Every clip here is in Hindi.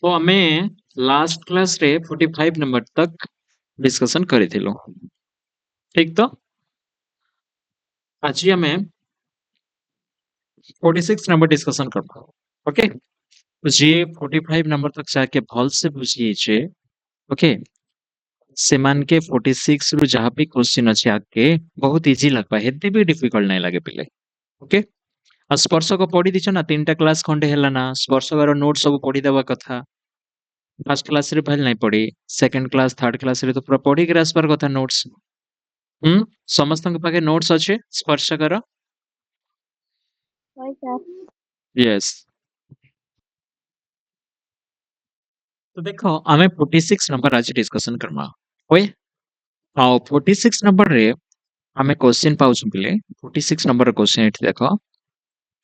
तो आमे लास्ट क्लास रे 45 नंबर तक डिस्कशन करिथिलु ठीक तो आज आमे 46 नंबर डिस्कशन करबा ओके जी 45 नंबर तक जाके भल से बुझी छे ओके सेमान के 46 रु जहाँ भी क्वेश्चन अछि आके बहुत इजी लगबा हेते भी डिफिकल्ट नहीं लगे पिले ओके आ स्पर्शक पढ़ी दिछ ना तीनटा क्लास खंडे हैला ना स्पर्शकर नोट सब पढ़ी देवा कथा फर्स्ट क्लास रे भल नहीं पढ़ी सेकंड क्लास थर्ड क्लास रे तो पूरा पढ़ी के आसपार कथा नोट्स समस्त पाखे नोट्स अच्छे स्पर्शकर यस तो देखो आमे 46 नंबर आज डिस्कशन करमा ओए हां 46 नंबर रे आमे क्वेश्चन पाउछु पिले 46 नंबर क्वेश्चन एठी देखो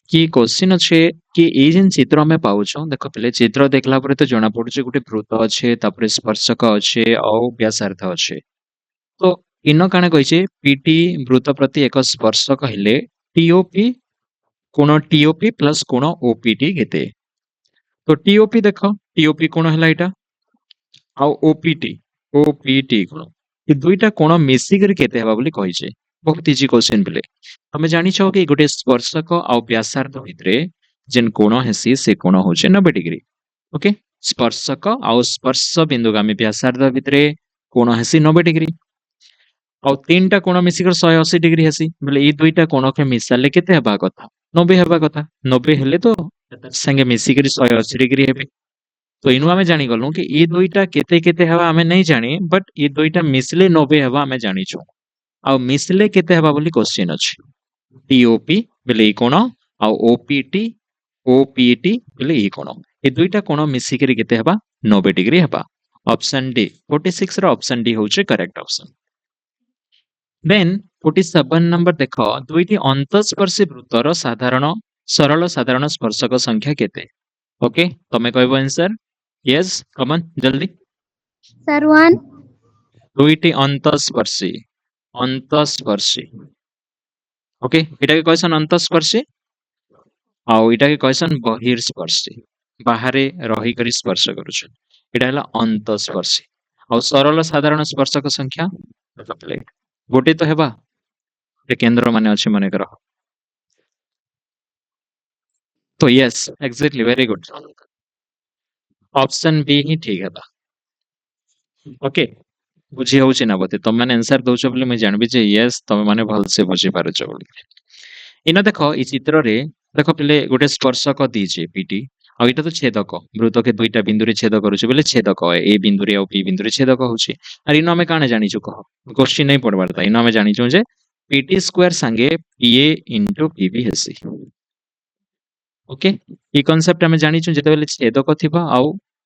कि क्वेश्चन अच्छे कि ए जेन चित्र में पाउछु देखो पिले चित्र देखला परे तो जणा पडुचे गुटे वृत्त अच्छे तापरे स्पर्शक अच्छे औ व्यासार्ध अच्छे तो इन काना कहिचे पीटी वृत्त प्रति एक स्पर्शक हेले टीओपी कोण टीओपी प्लस कोण ओपीटी केते तो टीओपी देखो टीओपी कोण हैला एटा आ ओपीटी ओपीटी कोण ये दुईटा कोण मिसिकर केते हेबा बोली कहिचे बहुत इजी क्वेश्चन पिले हमें जानि छो कि गुटे स्पर्शक आ व्यासार्ध भितरे जेन कोण हेसी से कोण होचे 90 डिग्री ओके स्पर्शक आ स्पर्श बिंदुगामी व्यासार्ध भितरे कोण हेसी 90 डिग्री और तीनटा कोण मिसिकर 180 डिग्री हेसी बोले ई दुईटा कोण के मिसाले केते हेबा कथा 90 हेबा कथा 90 हेले तो संगे मिसिकर 180 डिग्री हेबे तो इनु आमे जानि गलु कि ई दुईटा केते केते हेबा आमे नहीं जानि बट ई दुईटा मिसले 90 हेबा आमे जानि छु आ मिसले केते हेबा बोली क्वेश्चन अछि टीओपी बोले ई कोण आ ओपीटी ओपीटी बोले ई कोण ए दुईटा कोण मिसिकर केते हेबा 90 डिग्री हेबा ऑप्शन डी 46 रो ऑप्शन डी होचे करेक्ट ऑप्शन देन 47 नंबर देखो दुईटी अंतस्पर्शी वृत्तर साधारण सरल साधारण स्पर्शक संख्या केते ओके तमे कहबो आंसर यस कमन जल्दी सर 1 दुईटी अंतस्पर्शी ओके एटा के क्वेश्चन अंतस्पर्शी आ एटा के क्वेश्चन बहिर्स्पर्शी बाहरे रही करी स्पर्श करूछ एटा हला अंतस्पर्शी आ सरल साधारण स्पर्शक संख्या गोटे तो हेबा केंद्र माने अच्छे मने करो तो yes exactly very good option B ही ठीक है ओके बुझी होउची ना बते तुम माने आंसर दोछ बोले मैं जानबी जे यस तुम माने भल से बुझी पारुछ बोली इना देखो ई चित्र रे देखो पले गोटे स्पर्शक दीजे पीटी आ इटा तो छेदक वृत्त के दुईटा बिंदु रे छेद करूछ बोले छेदक ए बिंदु रे आ बी बिंदु रे छेदक होउची आ इनो हमें काने जानि छु कह क्वेश्चन नहीं पड़बार था इनो हमें जानि छु जे पीटी स्क्वायर संगे पीए इनटू पीबी हेसी ओके ई कांसेप्ट हमें जानि छु जेते बेले छेदक थिबा आ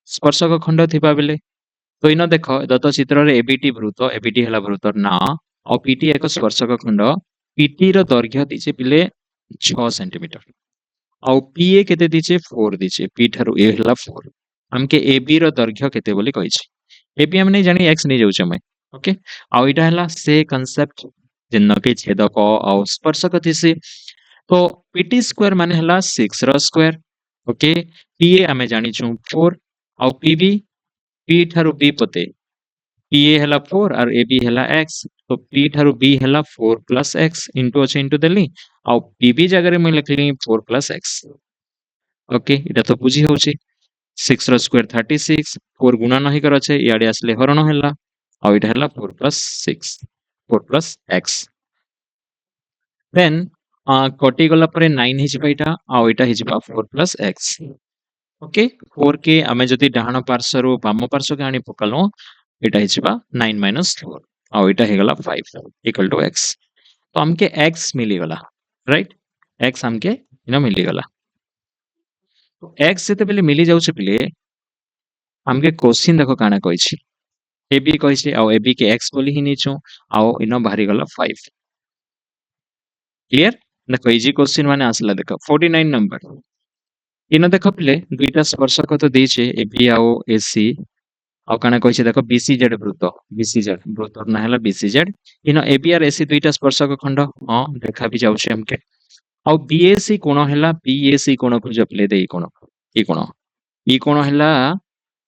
स्पर्शक खंड थिबा बेले तो इन देख दत्त चित्र रे एबीटी वृत्त एबीटी हला वृत्तर ना और पीटी एक स्पर्शक खंड पीटी रो दैर्घ्य दीचे पिले 6 सेंटीमीटर और पीए केते दीचे 4 दीचे पी थारु ए हला 4 हमके एबी रो दैर्घ्य केते बोली कहिछि एबी हम नहीं जानी एक्स नहीं जाउछ हम ओके आ इटा हला से कांसेप्ट जिन्न के छेदक और स्पर्शक थिसे तो पीटी स्क्वायर माने हला 6 रो स्क्वायर ओके पीए हमें जानी छु 4 और पीबी पी ठारू बी पते पीए हला 4 और एबी हला x तो पी ठारू बी हला 4 प्लस x इनटू अछि इनटू देली और पीबी जगह रे मैं लिखली 4 प्लस x ओके इटा तो बुझी होउची 6 रो स्क्वायर 36 4 गुणा नहीं कर छै याडे असले हरण हला और इटा हला 4 प्लस 6 4 प्लस x देन कटी गला परे 9 हि जिबा इटा और इटा हि जिबा 4 प्लस x ओके 4 के आमे जति डाहण पार्श्व रो बाम पार्श्व के आनी पकलो एटा हिचबा 9 माइनस 4 और एटा हे गला 5 इक्वल टू x तो हमके x मिली गला राइट x हमके इना मिली गला तो x जते पहले मिली जाउ छै पहले हमके क्वेश्चन देखो काना कहै छी ab कहै छै आ ab के x बोली ही नीचो आ इना बाहरी गला 5 क्लियर देखो इजी क्वेश्चन माने आसला देखो 49 नंबर इन देख पे दुईटा स्पर्शक तो देचे एबी आओ एसी आ काना कहै छै देखो बीसीजेड वृत्त बीसीजेड वृत्तर ना हला बीसीजेड इन एबी आर एसी दुईटा स्पर्शक खंड हां देखा भी जाउछे हमके आ बीएसी कोण हला बीएसी कोण को जपले दे कोण ई कोण हला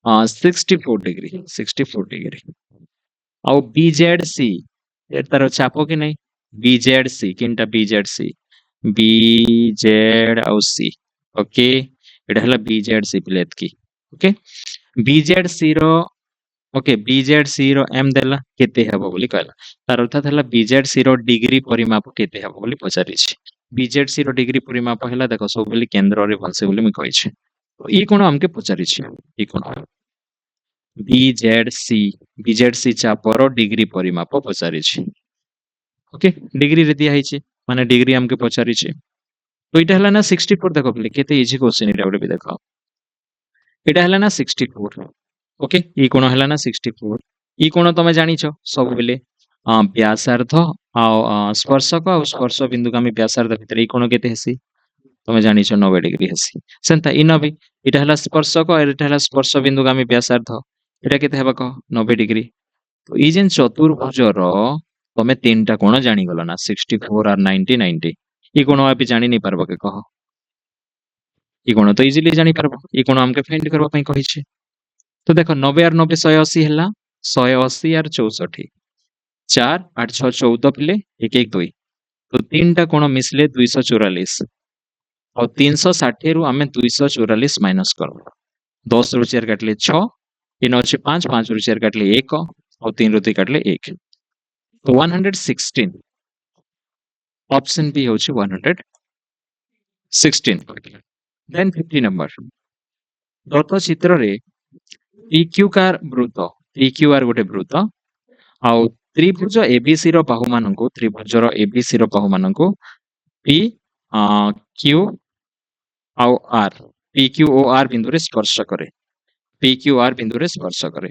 64 डिग्री 64 डिग्री आउ BZC तार चाप कि नहीं BZC किनटा BZC BZ आउ C ओके एटा हला BZC प्लेट की ओके BZC रो ओके BZC रो m देला केते हेबो बोली कहला तार अर्थात हला BZC रो डिग्री परिमाप केते हेबो बोली पचारि छी BZC रो डिग्री परिमाप हला देखो सब बोली केंद्र रे भलसे बोली मैं कहि छी तो ई कोन हमके पचारि छी ई कोन BZC चापर डिग्री परिमाप पचारि छी ओके डिग्री रे दिया हिचे माने डिग्री हमके पचारि छी तो इटा हला ना 64 देखो बोली केते इजी क्वेश्चन इटा भी देखो इटा हला ना 64 ओके ई कोण हला ना 64 ई कोण तमे जानिछ सब बेले व्यासार्ध आ स्पर्शक आ स्पर्श बिंदुगामी व्यासार्ध भितर ई कोण केते हेसी तमे जानिछ 90 डिग्री हेसी सेंता ई 90 इटा हला स्पर्शक आ इटा हला स्पर्श बिंदुगामी व्यासार्ध इटा केते हेबा कह 90 डिग्री तो ई जेन चतुर्भुज रो तमे तीनटा कोण जानि गलो ना 64 और 90 90 ई कोण आपि जानि नै परबो के कह ई कोण तो इजीली जानि परबो ई कोण हमके फाइंड करबा पई कहि छै तो देखो 90 और 90 180 है 180 और 64 4 8 6 14 पिले 1 1 2 तो तीनटा कोण मिसले 244 और 360 रु आमे 244 माइनस कर 10 रु 4 काटले 6 इन अच्छे 5 5 रु 4 काटले 1 और 3 रु 2 काटले 1 तो 116 ऑप्शन बी होची 116 देन 50 नंबर दत्त चित्र रे PQR वृत्त PQR गोटे वृत्त आउ त्रिभुज ABC रो बाहु माननको त्रिभुज रो ABC रो बाहु माननको P Q आउ R PQOR बिंदु रे स्पर्श करे PQR बिंदु रे स्पर्श करे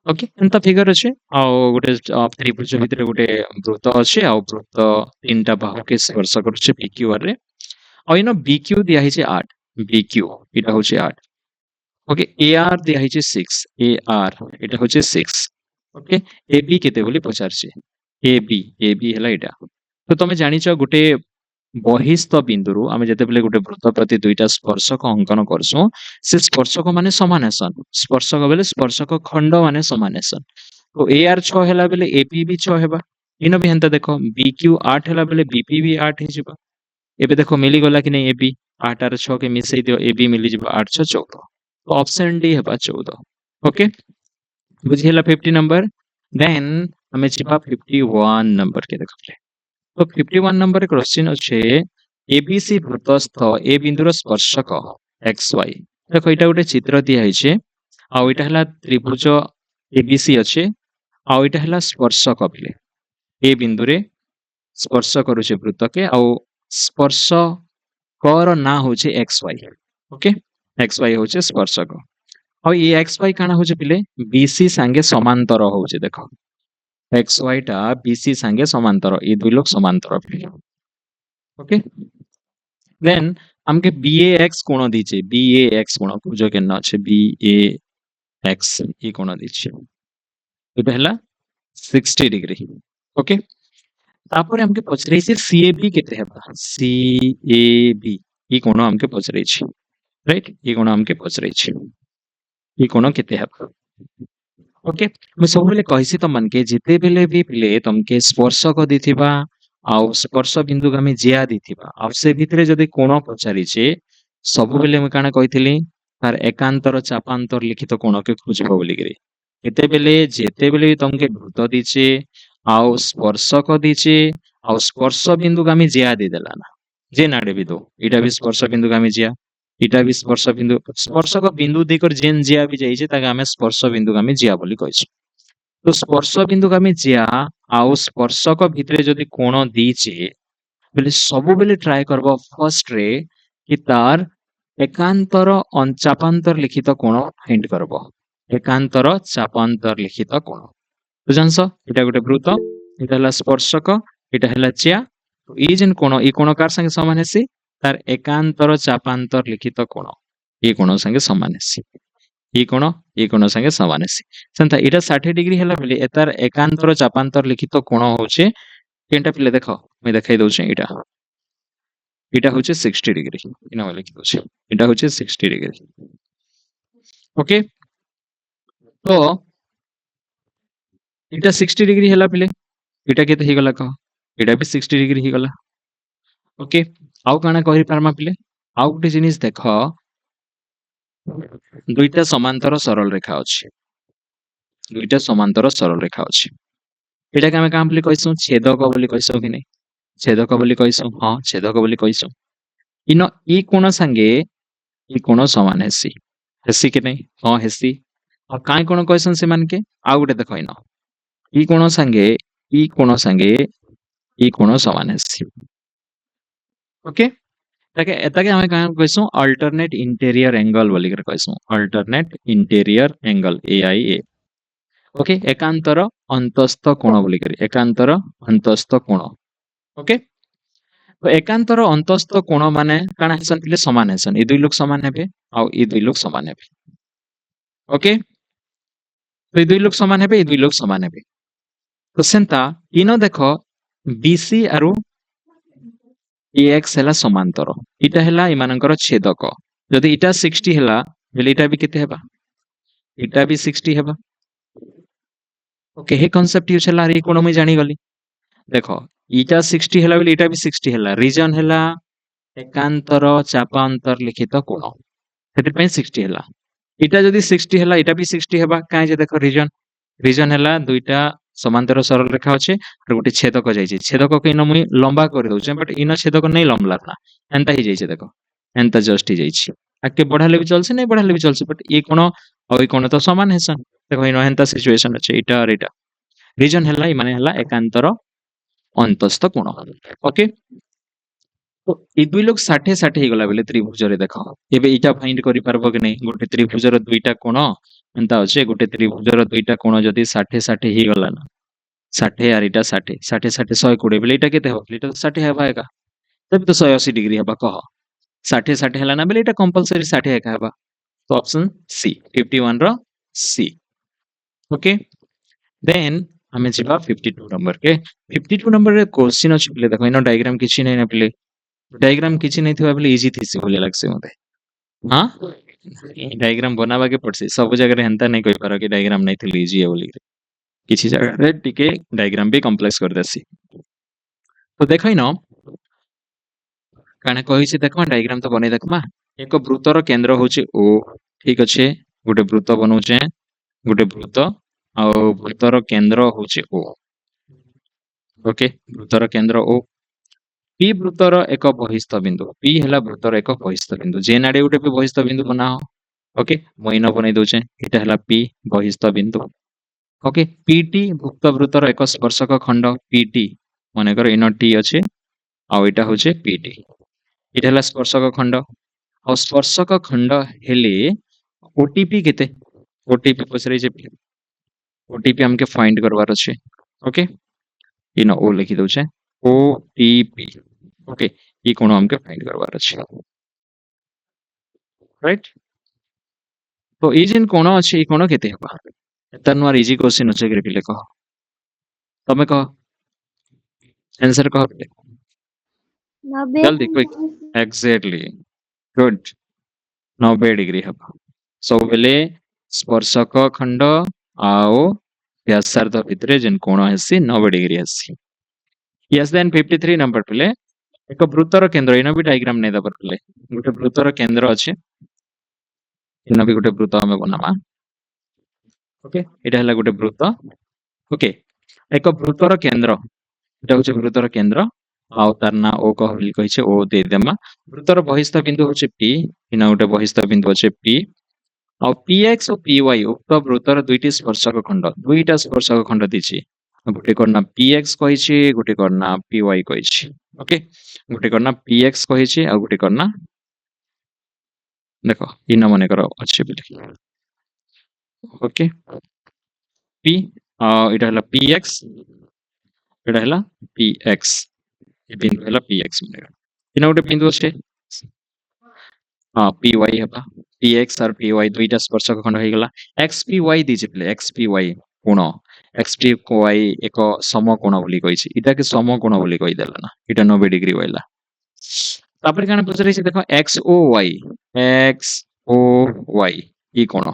ओके एंता फिगर अछि आउ गोटे त्रिभुज भितर गोटे वृत्त अछि आउ वृत्त तीनटा बाहु के स्पर्श करछि PQR रे आउ इनो BQ दिया हिचे 8 BQ इटा होछि 8 ओके AR दिया हिचे 6 AR इटा होछि 6 ओके AB केते बोली पचारछि AB हला इटा तो तमे जानिछ गोटे बहिस्थ बिंदुरु आमे जते बेले गोटे वृत्त प्रति दुईटा स्पर्शक अंकन करसु से स्पर्शक माने समान हेसन स्पर्शक बेले स्पर्शक खंड माने समान हेसन तो AR 6 हला बेले AB भी 6 हेबा इन भी हंता देखो BQ 8 हला बेले BP भी 8 हे जिबा एबे देखो मिली गला कि नै AB 8 और 6 के मिसै दियो AB मिली जिबा 8 6 14 तो ऑप्शन डी हेबा 14 ओके बुझिला 50 नंबर देन हमें छिपा 51 नंबर के देखले तो 51 नंबर क्वेश्चन अच्छे एबीसी वृत्तस्थ ए बिंदुर स्पर्शक XY देखो इटा गोटे चित्र दिया हिचे आउ इटा हला त्रिभुज एबीसी अच्छे आउ इटा हला स्पर्शक बिले ए बिंदुरे स्पर्श करूचे वृत्त के आउ स्पर्श कर ना होचे XY ओके XY होचे स्पर्शक आउ ये XY काना होचे पिले BC संगे समांतर होचे देखो XY टा BC संगे समांतर ये दुई लोग समांतर पिले ओके देन हमके BAX कोण दीचे BAX कोण बुझो केन अछि BAX ई कोण दीचे तो पहला 60 डिग्री ओके तापर हमके पचरै से CAB केते हेबा CAB ई कोण हमके पचरै छी राइट ई कोण हमके पचरै छी ई कोण केते हेबा ओके मैं सब बेले कहिसी तमन के जिते बेले भी पिले तमके स्पर्शक दिथिबा आउ स्पर्श बिंदुगामी जिया दिथिबा आ से भितरे जदि कोण पचारिचे सब बेले मैं काना कहिथिली तार एकांतर चापांतर लिखित कोण के खोजबो बोली करे केते बेले जेते बेले तमके वृत्त दिचे आउ स्पर्शक दिचे आउ स्पर्श बिंदुगामी जिया दे देला ना जे नाडे भी दो इटा भी स्पर्श बिंदुगामी जिया इटा भी स्पर्शक बिंदु देकर जेन जिया भी जाइछे ताके हमें स्पर्श बिंदुगामी जिया बोली कहिछु तो स्पर्श बिंदुगामी जिया आउ स्पर्शक भितरे जदि कोण दीचे बेले सब बेले ट्राई करबो फर्स्ट रे कि तार एकांतर चापांतर लिखित कोण फाइंड करबो एकांतर चापांतर लिखित कोण तो जानस एटा गोटे वृत्त एटा हला स्पर्शक एटा हला जिया तो ई जेन कोण ई कोण कार संगे समान हेसी तार एकांतर चापांतर लिखित कोण ई कोण संगे समान हेसी ई कोण संगे समान हेसी सेंता एटा 60 डिग्री हला बेले एतार एकांतर चापांतर लिखित कोण होचे केनटा पिले देखो मैं देखाई दउछे एटा होचे 60 डिग्री इना लिखि दउछे एटा होचे 60 डिग्री ओके तो इटा 60 डिग्री हैला पिले इटा केते हे गला कह इटा भी 60 डिग्री हे गला ओके आउ काना कहि पारमा पिले आउ गुटे जिनिस देख दुईटा समांतर सरल रेखा अछि दुईटा समांतर सरल रेखा अछि एटा के हम काम बोली कहिसु छेदक बोली कहिसु कि नै छेदक बोली कहिसु हां छेदक बोली कहिसु इनो ई कोण संगे ई कोण समान हेसी हेसी कि नै हां हेसी आ काई कोण कहिसन से मान के आ गुटे देखो इनो ई कोण संगे ई कोण संगे ई कोण समान हेसी ओके ताके हम काम कहिसु अल्टरनेट इंटीरियर एंगल बोली कर कहिसु alternate interior angle AIA okay एकांतर अंतस्थ कोण बोली कर एकांतर अंतस्थ कोण ओके तो एकांतर अंतस्थ कोण माने काना हेसन पिले समान हेसन ई दुई लोग समान हेबे आ ई दुई लोग समान हेबे ओके तो ई दुई लोग समान हेबे ई दुई लोग समान हेबे तो सेंता इनो देखो बीसी आरु एक्स हैला समांतर इटा हैला इमानकर छेदक जदि इटा 60 हैला बेले इटा भी केते हेबा इटा भी 60 हेबा ओके हे कांसेप्ट यूज हैला रे कोन मैं जानि गली देखो इटा 60 हैला बेले इटा भी 60 हैला रीजन हैला एकांतर चापांतर लिखित कोण सेति पय 60 हैला इटा जदि 60 हैला इटा भी 60 हेबा काहे जे देखो रीजन हैला दुईटा समांतर सरल रेखा अछि और गोटे छेदक जाइछि छेदक के इनो मुई लंबा कर दउछे बट इनो छेदक नै लंबला ना एंता ही जाइछि देखो एंता जस्ट ही जाइछि आके बढ़ाले भी चलছে नै बढ़ाले भी चलছে बट ई कोण और ई कोण तो समान हेसन देखो इनो एंता सिचुएशन अछि इटा और इटा रीजन हैला ई माने हैला एकांतर अंतस्थ कोण ओके तो ई दुई लोग 60 60 हे गला बेले त्रिभुज रे देखो एबे इटा फाइंड करि परबो कि नै गोटे त्रिभुज रो दुईटा कोण एंता अछि गोटे त्रिभुज रो दुईटा कोण जदि 60 60 हे गला ना 60 आर इटा 60 60 60 120 बेले इटा केते हो इटा 60 हेबा एका तब तो 180 डिग्री हेबा कह 60 60 हला ना बेले इटा कंपलसरी 60 एका हेबा तो ऑप्शन सी 51 रो सी ओके देन हमें जिबा 52 नंबर के 52 नंबर रे क्वेश्चन अछि पिले देखो इनो डायग्राम किछि नै ना पिले डायग्राम किछि नै थिबा बेले इजी थिसी बोले लागसे मते हां डायग्राम बनावा के पड़से सब जगह रे हंता नै कहि पारो कि डायग्राम नै थिले इजी है बोली किछि जगह रे टिके डायग्राम भी कॉम्प्लेक्स कर देसी तो देखै न काने कहि छै देखमा डायग्राम तो बनै देखमा एक वृत्तर केंद्र होचे ओ ठीक अछि गुटे वृत्त बनौचे गुटे वृत्त आ वृत्तर केंद्र होचे ओ ओके वृत्तर केंद्र ओ पी वृत्तर एक बहिस्थ बिंदु पी हैला वृत्तर एक बहिस्थ बिंदु जे नाडे गुटे भी बहिस्थ बिंदु बनाओ ओके मोइन बनै दोचे एटा हैला पी बहिस्थ बिंदु ओके पीटी भुक्त वृत्तर एक स्पर्शक खंड पीटी माने कर इन टी अछि आ एटा होचे पीटी एटा हैला स्पर्शक खंड आ स्पर्शक खंड हेले ओटीपी केते ओटीपी पसरे जे ओटीपी हमके फाइंड करवार अछि ओके इन ओ लिखि दोचे ओटीपी ओके ई कोन हमके फाइंड करवार अछि राइट तो ई जिन कोन अछि ई कोन केते हेबा एता नोर इजी क्वेश्चन अछि के पिले कह तमे कह आंसर कह पिले 90 जल्दी क्विक एग्जैक्टली गुड 90 डिग्री हेबा सब बेले स्पर्शक खंड आओ व्यासार्ध भितरे जिन कोण हेसी 90 डिग्री हेसी यस देन 53 नंबर पिले एक वृत्तर केंद्र इनो भी डायग्राम नै दबर पिले गुटे वृत्तर केंद्र अछि इनो भी गुटे वृत्त हमें बनामा ओके एटा हला गुटे वृत्त ओके एक वृत्तर केंद्र एटा होचे वृत्तर केंद्र आउ तार ना ओ कहली कहि छै ओ दे देमा वृत्तर बहिस्थ बिंदु होचे पी इना गुटे बहिस्थ बिंदु होचे पी और px और py उक्त वृत्तर दुईटी स्पर्शक खंड दुईटा स्पर्शक खंड दिछि गुटे करना px कहि छै गुटे करना py कहि छै ओके गुटे करना px कहि छै आ गुटे करना देखो इन मने करो अच्छे बिले ओके p इटा हला px इटा हला px ए बिंदु हला px मने इन गुटे बिंदु छै py हेबा px और py दुईटा स्पर्शक खंड हो गला xpy दिजे पिले xpy कोण xpy एक समकोण बोली कहि छै इटा के समकोण बोली कहि देला ना इटा 90 डिग्री होइला तापर काना पचरै छै देखो xoy ई कोण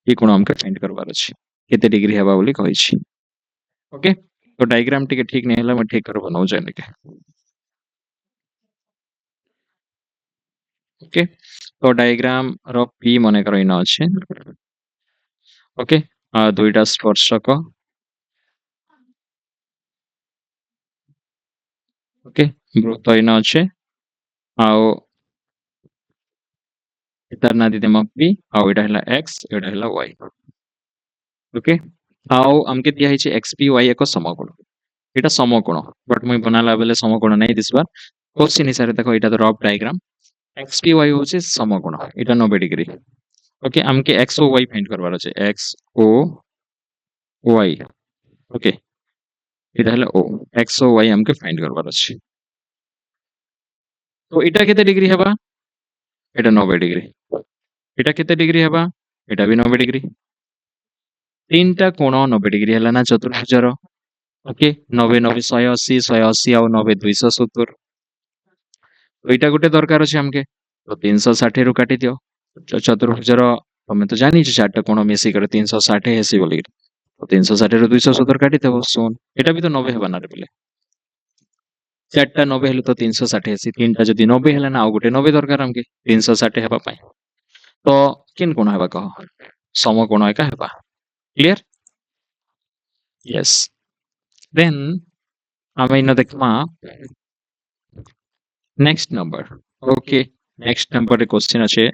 ये कोण हमके फाइंड करबार अछि केते डिग्री हेबा बोली कहै छी ओके तो डायग्राम टिके ठीक नहीं हला मैं ठीक कर बनाऊ जाने के ओके तो डायग्राम रो पी मने कर इन अछि ओके दुईटा स्पर्शक ओके वृत्त इन अछि आउ इतार ना दिदे पी आउ एटा हला x एटा हला y ओके आउ हमके दिया है एक्स पी वाई एक समकोण एटा समकोण बट मुई बनाला बेले समकोण नहीं दिसबा क्वेश्चन हिसाब देखो एटा तो rough diagram X P Y होचे समकोण एटा 90 डिग्री ओके हमके एक्स ओ वाई फाइंड करबार अछि एक्स ओ वाई ओके एटा हला ओ एक्स ओ वाई हमके फाइंड करबार अछि तो एटा केते डिग्री हेबा एटा 90 डिग्री एटा केते डिग्री हेबा एटा भी 90 डिग्री तीनटा कोण 90 डिग्री हला ना चतुर्भुजर ओके 90 90 180 180 आउ 90 270 तो एटा गोटे दरकार अछि हमके तो 360 रु काटी दियो चतुर्भुजर तमे तो जानि छ चारटा कोण मिसी कर 360 हेसी बोली तो 360 रु 270 काटी देबो सुन एटा भी तो 90 हेबा ना रे बेले चारटा 90 हेले तो 360 हेसी तीनटा जदी 90 हेला ना आउ गोटे 90 दरकार हमके 360 हेबा पाई तो किन कोण हेबा कह समकोण एका हेबा क्लियर yes then आमे इन देखमा next number okay next number रे क्वेश्चन अछि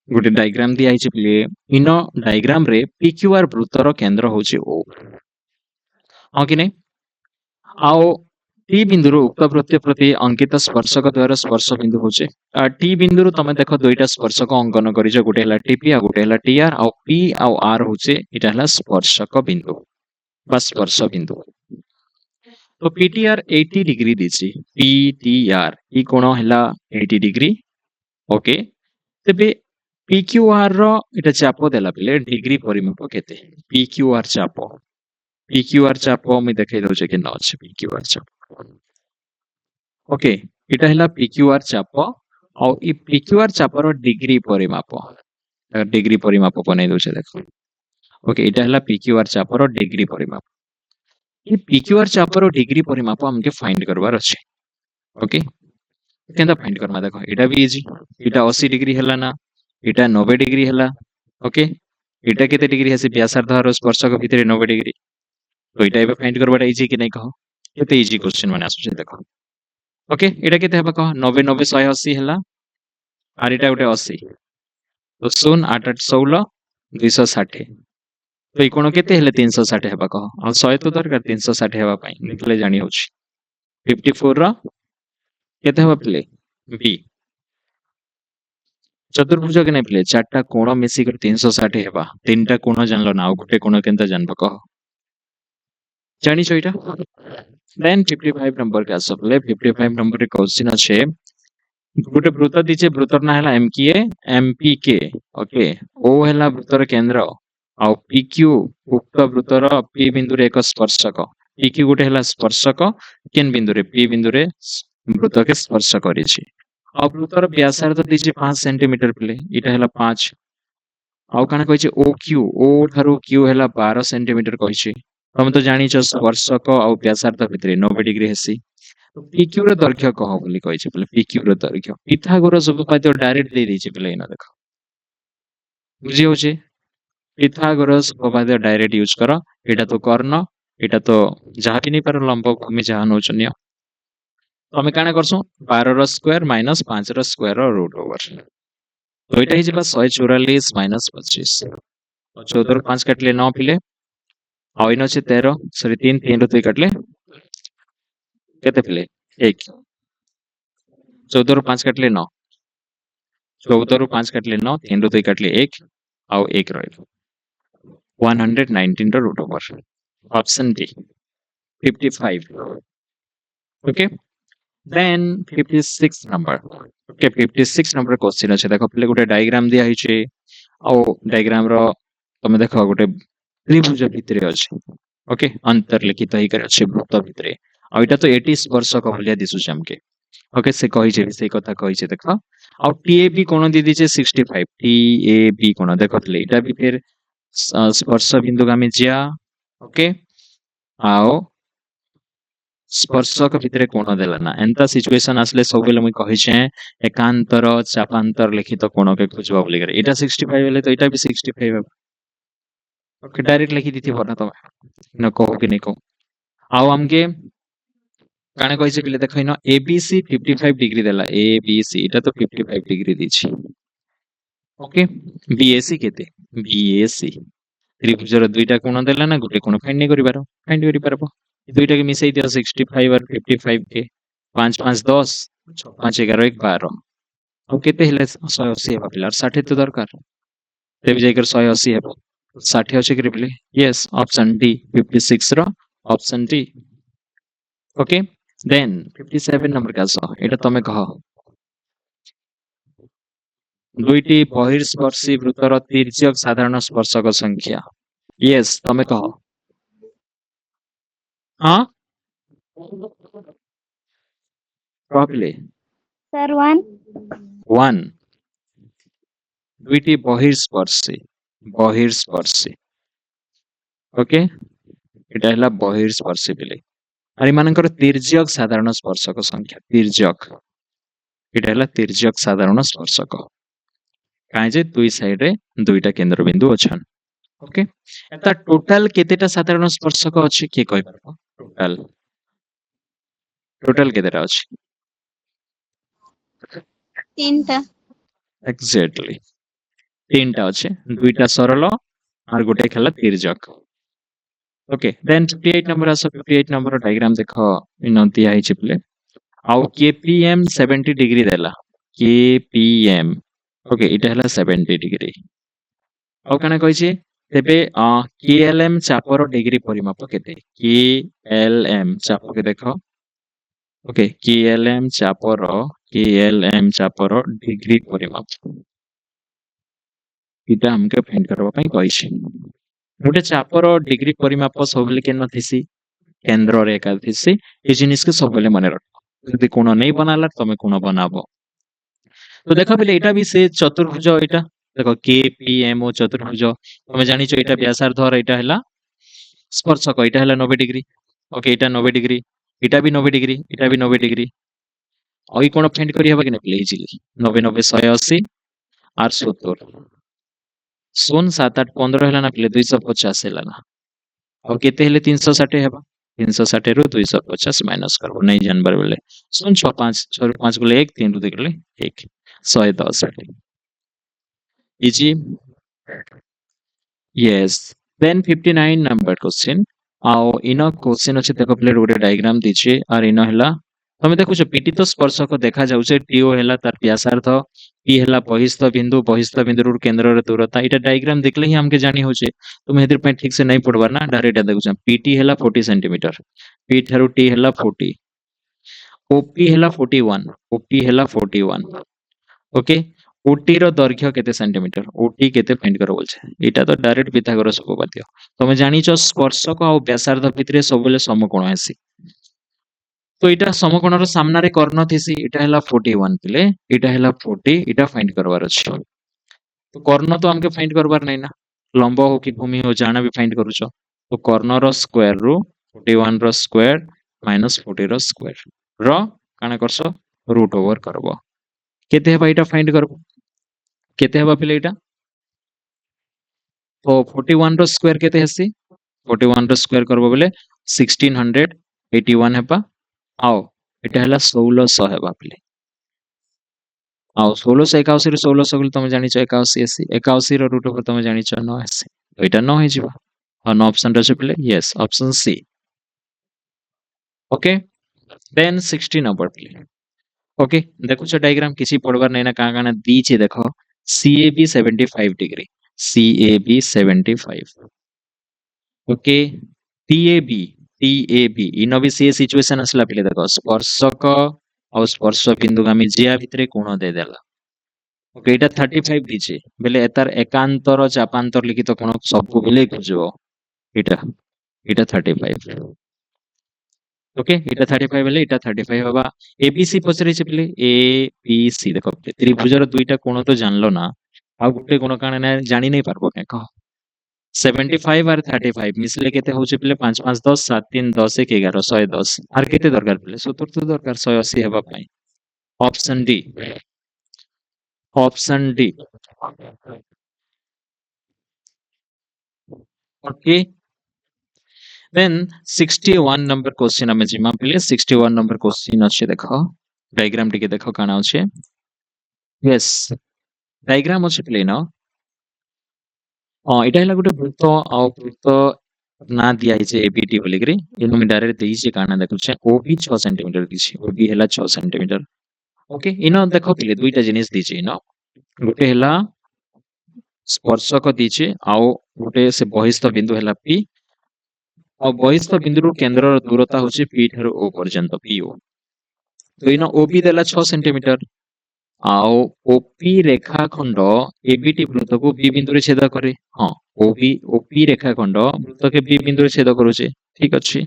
गोटे डायग्राम दिया हिचे प्ले इन डायग्राम रे पीक्यूआर वृत्तर केंद्र होचे ओ हां कि नहीं आओ टी बिंदु उक्त वृत्त प्रति अंकित स्पर्शक द्वारा स्पर्श बिंदु होचे टी बिंदु तमे देखो दुईटा स्पर्शक अंकन करिजो गोटे हला टीपी आ गोटे हला टीआर आ पी आ आर होचे एटा हला स्पर्शक बिंदु बा स्पर्श बिंदु तो पीटीआर 80 डिग्री दीची पीटीआर ई कोण हला 80 डिग्री ओके तेबे पीक्यूआर रो एटा चाप देला बेले डिग्री परिमाप केते पीक्यूआर चाप मैं देखाई दउचे कि न अछि पीक्यूआर चाप ओके एटा हला पीक्यूआर चाप आ ई पीक्यूआर चाप रो डिग्री परिमाप बनै दउचे देखो ओके एटा हला पीक्यूआर चाप रो डिग्री परिमाप ई पीक्यूआर चाप रो डिग्री परिमाप हमके फाइंड करबार अछि ओके केंदा फाइंड करमा देखो एटा भी इजी एटा 80 डिग्री हला ना एटा 90 डिग्री हला ओके एटा केते डिग्री हसी व्यासार्ध और स्पर्शक भितरे 90 डिग्री तो एटा एबे फाइंड करबाटा इजी कि नहीं कहो केते इजी क्वेश्चन माने आसु देखो ओके एटा केते हेबा कहो 90 90 180 हला आर एटा गोटे 80 तो 0 8 8 16 260 तो ई कोण केते हेले 360 हेबा कहो आ 100 तो दरकार 360 हेबा पई निकले जानी होछि 54 रा केते हेबा प्ले बी चतुर्भुज के नहीं प्ले चारटा कोण मिसी कर 360 हेबा तीनटा कोण जानलो ना गोटे कोण केनता जानबा कह जानी छ एटा देन 55 नंबर के आसो प्ले 55 नंबर रे क्वेश्चन अछि गोटे वृत्त दिचे वृत्तर ना हला एमपीके ओके ओ हला वृत्तर केंद्र आ पीक्यू उक्त वृत्तर पी बिंदु रे एक स्पर्शक पीक्यू गोटे हला स्पर्शक केन बिंदु रे पी बिंदु रे वृत्त के स्पर्श करिछि आ वृत्तर व्यासार्ध दिछि 5 सेंटीमीटर प्ले इटा हला 5 आउ काना कहिछि ओ क्यू ओ थारु क्यू हला 12 सेंटीमीटर कहिछि हम तो जानि छ स्पर्शक आ व्यासार्ध भितरे 90 डिग्री हेसी तो पीक्यू रे दैर्घ्य कह बोली कहिछि प्ले पीक्यू रे दैर्घ्य पिथागोरस उपपाद्य डायरेक्ट दे दैछि प्ले इना देखो बुझि होछि पिथागोरस उपपाद्य डायरेक्ट यूज करो एटा तो कर्ण एटा तो जहा कि नहीं पर लंब भूमि जहा नोचन्य तो हमें काना करसु 12 रो स्क्वायर माइनस 5 रो स्क्वायर रो रूट ओवर तो एटा हिजबा 144 माइनस 25 और 14 रो 5 काटले 9 पिले आ इन अछि 13 सॉरी 3 3 रो 2 काटले केते पिले 1 14 रो 5 काटले 9 14 रो 5 काटले 9 3 रो 2 काटले 1 आ 1 रहल 119 रो root over option D 55 okay then 56 number okay 56 number question अछि देखो पहिले गोटे डायग्राम दिया हिचे आ डायग्राम रो तमे देखो गोटे त्रिभुज भितरे अछि ओके अंतर्लिखित ही कर अछि वृत्त भितरे आ एटा तो 80 स्पर्शक भलिया दिसु हमके ओके से कहि जे से कथा कहि जे देखो आ टीएबी कोन दी दिचे 65 टीएबी कोन देखो एटा भी फिर स्पर्श बिंदुगामी ज्या ओके आओ स्पर्शक भितर कोण देला ना एंता सिचुएशन आसले सब बेले मुई कहिछे एकांतर चापांतर लिखित कोण के खोजबा बोली करे एटा 65 हेले तो एटा भी 65 हेबा ओके डायरेक्ट लिखि दिथिबो ना तमे न कहो कि नहीं कहो आओ हमके काने कहिसे पिले देखो इन एबीसी 55 डिग्री देला एबीसी एटा तो 55 डिग्री दिछि ओके बीएसी केते बीएसी त्रिभुजर दुईटा कोण देला ना गोटे कोण फाइंड नहीं करि पारबो दुईटा के मिसई दियो 65 और 55 के 5 5 10 6 5 11 1 12 अब केते हेले 180 हेबा पिला 60 तो दरकार तेबे जाइकर 180 हेबो 60 अछि कि पिले यस ऑप्शन डी 56 रो option D okay then 57 number का सो एटा तमे कह दुईटी बहिर्स्पर्शी वृत्तर तिर्यक साधारण स्पर्शक संख्या यस तमे कह हां कहले Sir, 1. 1 दुईटी बहिर्स्पर्शी ओके एटा हला बहिर्स्पर्शी पिले और इमानकर तिर्यक साधारण स्पर्शक संख्या तिर्यक एटा हला तिर्यक साधारण स्पर्शक काहे जे दुई साइड रे दुईटा केंद्र बिंदु अछन ओके एता टोटल केतेटा साधारण स्पर्शक अछि के कहि परबो टोटल केतेटा अछि 3टा. एग्जैक्टली तीनटा अछि दुईटा सरल और गोटे खेला तिर्यक ओके देन 58 नंबर आसो 58 नंबर डायग्राम देखो इन दिया है चिपले आउ केपीएम 70 डिग्री देला केपीएम ओके इटा हला 70 डिग्री आउ काना कहिछि तेबे केएलएम चापर डिग्री परिमाप केते केएलएम चाप के देखो ओके केएलएम चापर डिग्री परिमाप इटा हमके फाइंड करबा पई कहिछि गोटे चापर डिग्री परिमाप सबले केन थिसी केंद्र रेखा थिसी ए जिनिस के सबले माने रख यदि कोण नहीं बनाला तमे कोण बनाबो तो देखो पहले एटा भी से चतुर्भुज एटा देखो केपीएमओ चतुर्भुज तमे जानि छ एटा व्यासार्ध और एटा हला स्पर्शक एटा हला 90 डिग्री ओके एटा 90 डिग्री एटा भी 90 डिग्री एटा भी 90 डिग्री ओई कोण फाइंड करि हबा कि नै प्लीज 90 90 180 और 70 सोन 7 8 15 हला ना प्ले 250 हला ना अब केते हेले 360 हेबा 360 रु 250 माइनस करबो नहीं जानबर बोले सुन 6 5 6 5 बोले 1 3 रु 2 बोले 1 110 easy yes then 59 number question आओ इन क्वेश्चन अछि देखो प्ले रोडे डायग्राम दीछे और इन हला तमे देखो छ पीटी तो स्पर्शक देखा जाउ छे टीओ हला तार व्यासार्ध पी हला बहिस्थ बिंदु केंद्र रे दूरता इटा डायग्राम देखले ही हमके जानी होचे तुम हेतिर पे ठीक से नहीं पढ़बार ना डायरेक्ट देखु छ पीटी हला 40 सेंटीमीटर पी थारु टी हला 40 ओपी हला 41 ओपी हला 41 ओके ओटी रो दैर्घ्य केते सेंटीमीटर ओटी केते फाइंड करो बोलछे एटा तो डायरेक्ट पिथागोरस उपपाद्य तमे जानि छ स्पर्शक आ व्यासार्ध भितरे सबले समकोण आसी तो इटा समकोण रो सामना रे कर्ण थिसी इटा हला 41 पिले इटा हला 40 इटा फाइंड करबार अछि तो कर्ण तो हमके फाइंड करबार नै ना लंब हो कि भूमि हो जाना भी फाइंड करू छ तो कर्ण रो स्क्वायर रो 41 रो स्क्वायर माइनस 40 रो स्क्वायर रो काना करसो रूट ओवर करबो केते हेबा इटा फाइंड करबो केते हेबा पिले इटा तो 41 रो स्क्वायर केते हेसी 41 रो स्क्वायर करबो बेले 1681 हेबा आओ एटा हला 1600 हेबा पिले आओ 1681 रो 1600 गुल तमे जानि छ 81 रो रूट ओवर तमे जानि छ 980 तो एटा 9 हे जिवो और नो ऑप्शन रछ पिले yes option C okay then 60 number पिले ओके देखो छ डायग्राम किसी पढ़बार नै ना काना दी छे देखो CAB 75 degree CAB 75 okay TAB इन भी से सिचुएशन असला पिले देखो स्पर्शक और स्पर्श बिंदुगामी जिया भितरे कोण दे देला ओके एटा 35 दीचे बेले एतार एकांतर चापांतर लिखित कोण सब बेले खोजबो एटा एटा 35 ओके एटा 35 बेले एटा 35 बाबा एबीसी पचरे छे पिले एबीसी देखो त्रिभुजर दुईटा कोण तो जानलो ना आ गुटे कोण काने ना जानि नै पारबो के कह 75 আর 35 মিশিলে কেতে হচ্ছে পিলে 5 5 10 7 3 10 1 11 110 আর কেতে দরকার পিলে 70 তো দরকার 180 হেবা পাই option D option D okay then 61 number question हमें जिमा पिले 61 नंबर क्वेश्चन अच्छे देखो डायग्राम टिके देखो काना अच्छे यस डायग्राम अच्छे पिले ना এটা ହେଲା ଗୋଟେ ବୃତ୍ତ ଆଉ ବୃତ୍ତ ନା ଦିଆ ହେଇଛି ଏବିଟି ବୋଲିକିରି ଏନୁ ମୁଁ ଡାଇରେକ୍ଟ ଦେଇଛି କାଣା ଦେଖୁଛେ ଓବି 6 ସେଣ୍ଟିମିଟର ଦେଇଛି ଓବି ହେଲା 6 ସେଣ୍ଟିମିଟର ଓକେ ଇନ ଦେଖ ପିଲେ ଦୁଇଟା ଜିନିଷ ଦେଇଛି ଇନ ଗୋଟେ ହେଲା ସ୍ପର୍ଶକ ଦେଇଛି ଆଉ ଗୋଟେ ସେ ବହିସ୍ଥ ବିନ୍ଦୁ ହେଲା ପି ଆଉ ବହିସ୍ଥ ବିନ୍ଦୁରୁ କେନ୍ଦ୍ରର ଦୂରତା ହଉଛି ପି ଠାରୁ ଓ ପର୍ଯ୍ୟନ୍ତ ପିଓ ତ ଇନ ଓବି ଦେଲା 6 ସେଣ୍ଟିମିଟର ଆଉ ଓପି ରେଖାଖଣ୍ଡ ଏବିଟି ବୃତ୍ତକୁ ବି ବିନ୍ଦୁରେ ଛେଦ କରେ ହଁ ଓପି ରେଖାଖଣ୍ଡ ବୃତ୍ତକେ ବି ବିନ୍ଦୁରେ ଛେଦ କରୁଛେ ଠିକ ଅଛି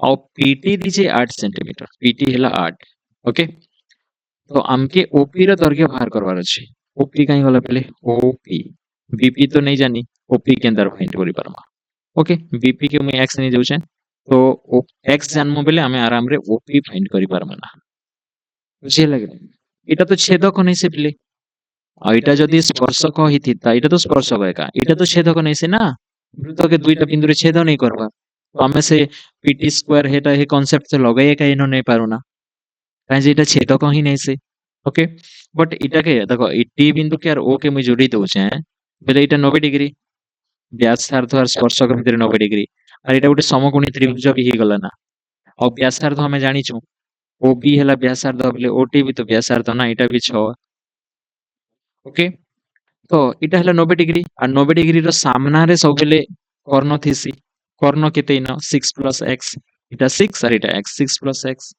ଆଉ ପିଟି ଦେଇଛେ 8 ସେଣ୍ଟିମିଟର ପିଟି ହେଲା 8 ओके तो आमके ओपी ର ଦୈର୍ଘ୍ୟ ବାହାର କରବାର ଅଛି ओपी କାହିଁ ଗଲା ପଲେ ओपी बीपी तो नहीं जानी ओपी केंदर फाइंड करि पारमा ओके बीपी के मैं एक्स नहीं जाउछे तो एक्स जानमु बेले हमें आराम रे ओपी फाइंड करि पारमा ना बुझे लगे এটা তো ছেদক নাই সে পিলে আর এটা যদি স্পর্শক হইতিতা এটা তো স্পর্শক একা এটা তো ছেদক নাই সে না বৃত্তকে দুইটা বিন্দুরে ছেদ नहीं करबा तो हमें से पीटी स्क्वायर हेटा हे कांसेप्ट से लगाई का इनो नहीं पारो ना काहे जे এটা ছেদক ही नहीं से ओके बट এটাকে দেখো এই টি বিন্দু কে আর ও কে মই जोड़ी দউছে বেলে এটা 90 ডিগ্রি ব্যাসার্ধ আর স্পর্শক ভিতরে 90 ডিগ্রি আর এটা গোটে সমকোণী ত্রিভুজ भी ही गला ना और व्यासार्ध हमें जानिछु ओबी ହେଲା व्यासार्ध बोले ओटी भी तो व्यासार्ध ना এটা भी 6 ओके तो इटा हला 90 डिग्री और 90 डिग्री रो सामना रे सबले कर्ण थिसी कर्ण केते इन 6 प्लस x इटा 6 और इटा x 6 प्लस x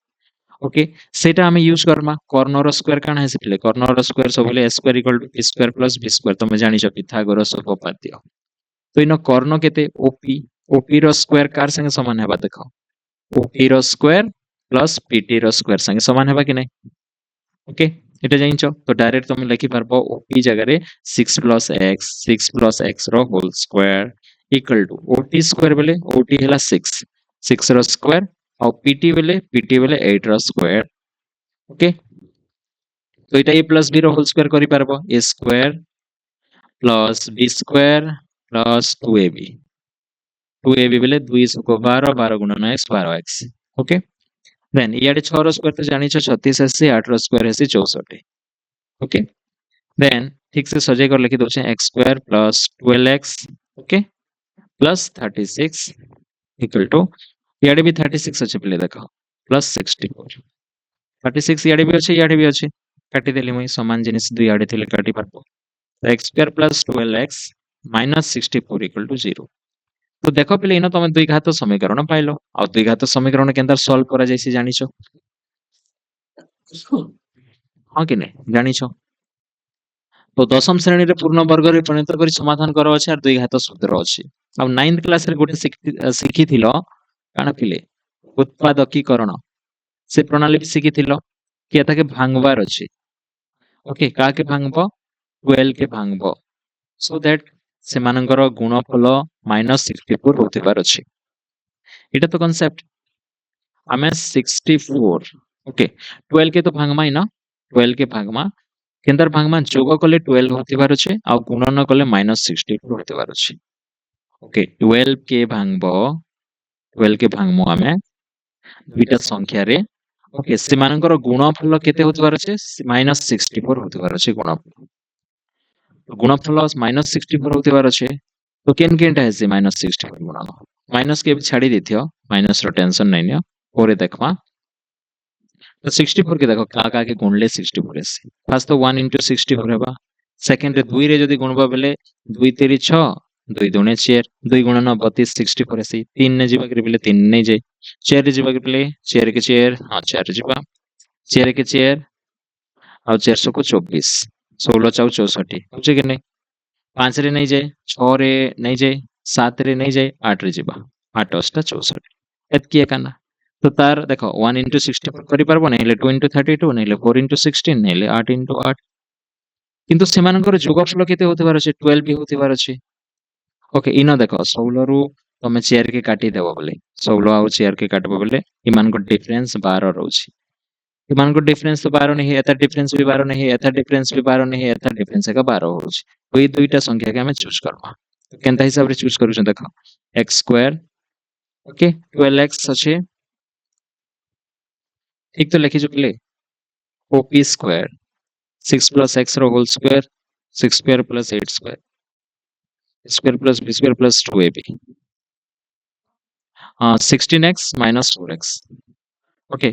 ओके सेटा हमें यूज करमा कर्ण रो स्क्वायर काना है सिले कर्ण रो स्क्वायर सबले a square equal to b square plus b square तुम जानि छ पिथागोरस उपपाद्य तो इन कर्ण केते ओपी ओपी रो स्क्वायर कार संगे समान हेबा देखो ओपी रो स्क्वायर प्लस पीटी रो स्क्वायर संगे समान हेबा कि नहीं ओके এটা জানিছ তো ডাইরেক্ট তুমি লিখি পারবো ওপি জায়গায় 6 প্লাস x র হোল স্কয়ার ইকুয়াল টু ওটি স্কয়ার বেলে ওটি হেলা 6 র স্কয়ার আর পিটি বেলে 8 র স্কয়ার ওকে তো এটা a প্লাস b র হোল স্কয়ার করি পারবো a square plus b square plus 2ab 2ab বেলে 2 * 12 12 * x 12x ओके देन इयाडे 6 रो स्क्वायर तो जानिछ 36 आसी 8 रो स्क्वायर आसी 64 ओके देन ठीक से सजाई कर लिखि दोछे x square plus 12x okay plus 36 equal to इयाडे भी 36 अछि पले देखो प्लस 64 36 इयाडे भी अछि काटी देली मई समान जिनिस दुई आडे थिले काटी पारबो x square plus 12x minus 64 equal to 0 तो देखो पहले इन तुम द्विघात समीकरण पाइल आ द्विघात समीकरण केंदर सॉल्व करा जायसी जानिछो हां कि नहीं जानिछो तो दशम श्रेणी रे पूर्ण वर्ग रे परिणत करी समाधान करो अछि आर द्विघात सूत्र अछि अब 9th क्लास रे गोटे सिखी थिलो काना पिले उत्पादकीकरण से प्रणाली भी सिखी थिलो कि एता के भांगबार अछि ओके का के भांगबो 12 के भांगबो सो दैट से मानकर गुणफल -64 होते पार अछि एटा तो कांसेप्ट हमें 64 ओके 12 के तो भागमा ना 12 के भागमा केंदर भागमा जोग कले 12 होते पार अछि आ गुणन कले -64 होते पार अछि ओके 12 के भागबो 12 के भागमो हमें दुईटा संख्या रे ओके से मानकर गुणफल केते होते पार अछि -64 होते पार अछि गुणफल -64 होते पार अछि तो केन केनटा है -64 गुणन माइनस के भी छाड़ी देथियो माइनस रो टेंशन नै नियो ओरे देखमा तो 64 के देखो का के गुणले 64 एसी फर्स्ट तो 1 * 64 हेबा सेकंड रे 2 रे जदी गुणबा बेले 2 * 3 = 6 2 * 2 = 4 2 * 9 = 32 64 एसी 3 ने जीवा के बेले 3 नै जाय 4 रे जीवा के बेले 4 के 4 हां 4 रे जीवा 4 के 4 और 400 को 24 16 * 4 = 64 बुझे कि नहीं 5 रे नहीं जाए 6 रे नहीं जाए 7 रे नहीं जाए 8 रे जीवा 8 * 8 = 64 एतकी एकाना तो तार देखो 1 * 64 करि पारबो नै ले 2 * 32 नै ले 4 * 16 नै ले 8 * 8 किंतु सेमानकर जोगफल केते होते पार अछि 12 भी होते पार अछि ओके इन देख 16 रु तमे चेयर के काटी देबो बोले 16 आउ चेयर के काटबो बोले इमान को डिफरेंस 12 रहउछि इमान को डिफरेंस तो 12 नहीं एता डिफरेंस भी 12 नहीं एता डिफरेंस भी 12 नहीं एता डिफरेंस का 12 होउछि तो ये दुईटा संख्या के हमें चूज करबा तो केनता हिसाब रे चूज करू देखो x स्क्वायर ओके 12x अछि ठीक तो लिखि चुकले op स्क्वायर 6 plus x रो whole square 6 square plus 8 square square plus b square plus 2ab 16x minus 4x okay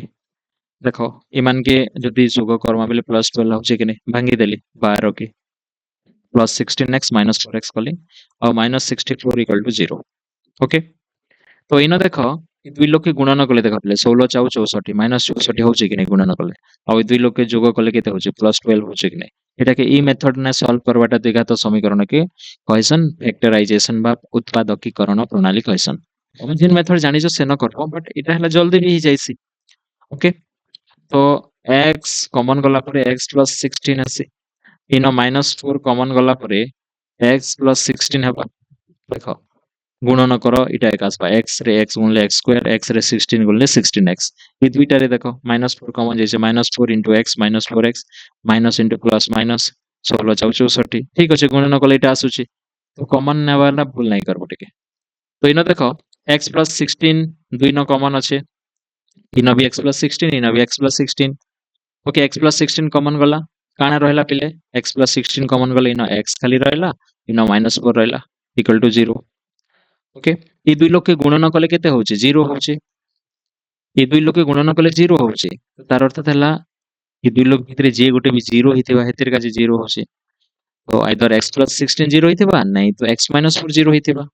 देखो इमान के जदि जोग करमा बेले प्लस 12 होचे कि नहीं भांगी देली 12 के प्लस 16x माइनस 4x कली और माइनस 64 इक्वल टू 0 ओके तो इन देख दुई लोग के गुणन कले देख 16 चाउ 64 माइनस 64 होचे कि नहीं गुणन कले और दुई लोग के जोग कले केते होचे प्लस 12 होचे कि नहीं एटा के ई मेथड ने सॉल्व करवाटा द्विघात समीकरण के कहसन फैक्टराइजेशन बा उत्पादकीकरण प्रणाली कहसन हम जिन मेथड जानि जो से न करबो बट एटा हला जल्दी भी ही जाइसी ओके तो x कॉमन गला परे x plus 16 आसी इन -4 कॉमन गला परे x plus 16 हेबा देखो गुणन करो इटा एक आसपा x रे x गुणले x स्क्वायर x रे 16 गुणले 16x ये दुईटा रे देखो -4 कॉमन जैसे -4 into x -4x minus into plus minus 16 चाउ 64 ठीक अछि गुणन कले इटा आसुची तो कॉमन नेवाला भूल नहीं करबो टिके तो इन देखो x plus 16 दुई न कॉमन अछि इन भी x plus 16 इन भी x plus 16 okay x plus 16 common गला काना रहला पिले x plus 16 कॉमन गले इन x खाली रहला इन -4 रहला इक्वल टू 0 ओके ई दुई लोग के गुणन कले केते होचे 0 होचे ई दुई लोग के गुणन कले 0 होचे तार अर्थ थला ई दुई लोग भितरे जे गोटे भी 0 हितेबा हेतिर का जे 0 होचे तो आइदर x plus 16 0 हितेबा नहीं तो x minus 4 0 हितेबा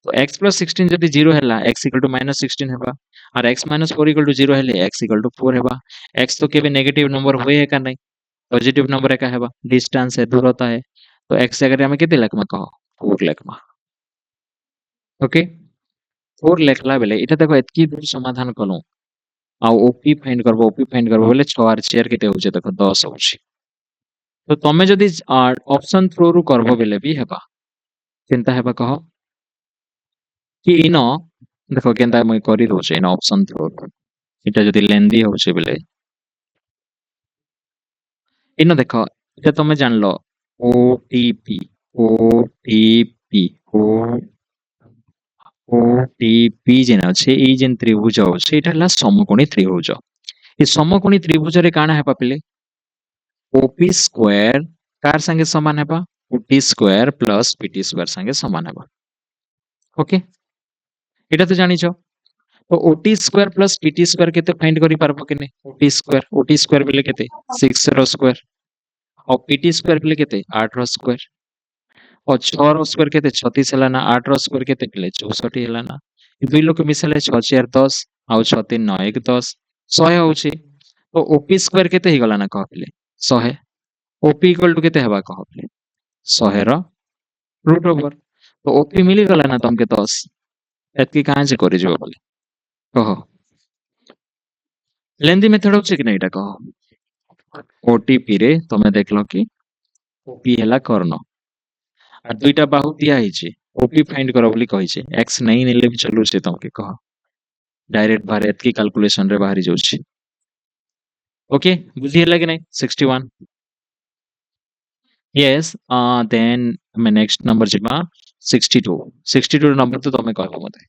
तो x plus 16 जदि 0 हैला x equal to minus 16 हेबा और x minus 4 equal to 0 हेले x equal to 4 हेबा x तो केबे नेगेटिव नंबर होए है का नहीं पॉजिटिव नंबर है का हेबा डिस्टेंस है दूरता है तो x अगर हमें केते लेखमा कहो 4 लेखमा ओके 4 लेखला बेले इटा देखो एतकी दूर समाधान कलु आ ओपी फाइंड करबो बोले 6 आर 4 केते होचे देखो 10 होचे तो तमे जदि ऑप्शन थ्रू रु करबो बेले भी हेबा चिंता हेबा कहो कि इन देखो केनता मैं करि दोचे इन ऑप्शन थ्रू इटा जदि लेंदी होचे बेले इन देखो इटा तमे जानलो ओटीपी ओटीपी ओटीपी जेन अछि ई जेन त्रिभुज अछि इटा हला समकोणी त्रिभुज ई समकोणी त्रिभुज रे काना हेबा पिले ओपी स्क्वायर कार संगे समान हेबा OT square plus PT square संगे समान हेबा ओके एटा तो जानिछो तो OT square plus PT square केते फाइंड करि पारबो कि नै ओटी स्क्वायर बेले केते 6 रो स्क्वायर और पीटी स्क्वायर बेले केते 8 रो स्क्वायर और 6 रो स्क्वायर केते 36 हला ना 8 रो स्क्वायर केते पिले 64 हला ना ई दुई लोक मिसले 6 4 10 आउ 6 3 9 1 10 100 होउची तो ओपी स्क्वायर केते ही गला ना कह पिले 100 ओपी इक्वल टू केते हेबा कह पिले 100 रो रूट ओवर तो ओपी मिली गला ना तमके 10 एतकी काहे जे करि जबो बोले कहो लेंदी मेथड होचे कि नहीं एटा कहो ओटीपी रे तमे देखलो कि ओपी हला कर्ण आ दुईटा बाहु दिया हिचे ओपी फाइंड करो बोली कहिचे x नहीं नेले भी चलू से तमके कह डायरेक्ट बाहर एतकी कैलकुलेशन रे बाहरी जाउची ओके बुझी हला कि नहीं 61 यस देन मैं नेक्स्ट नंबर जिमा 62 नंबर तो तमे कहलो मते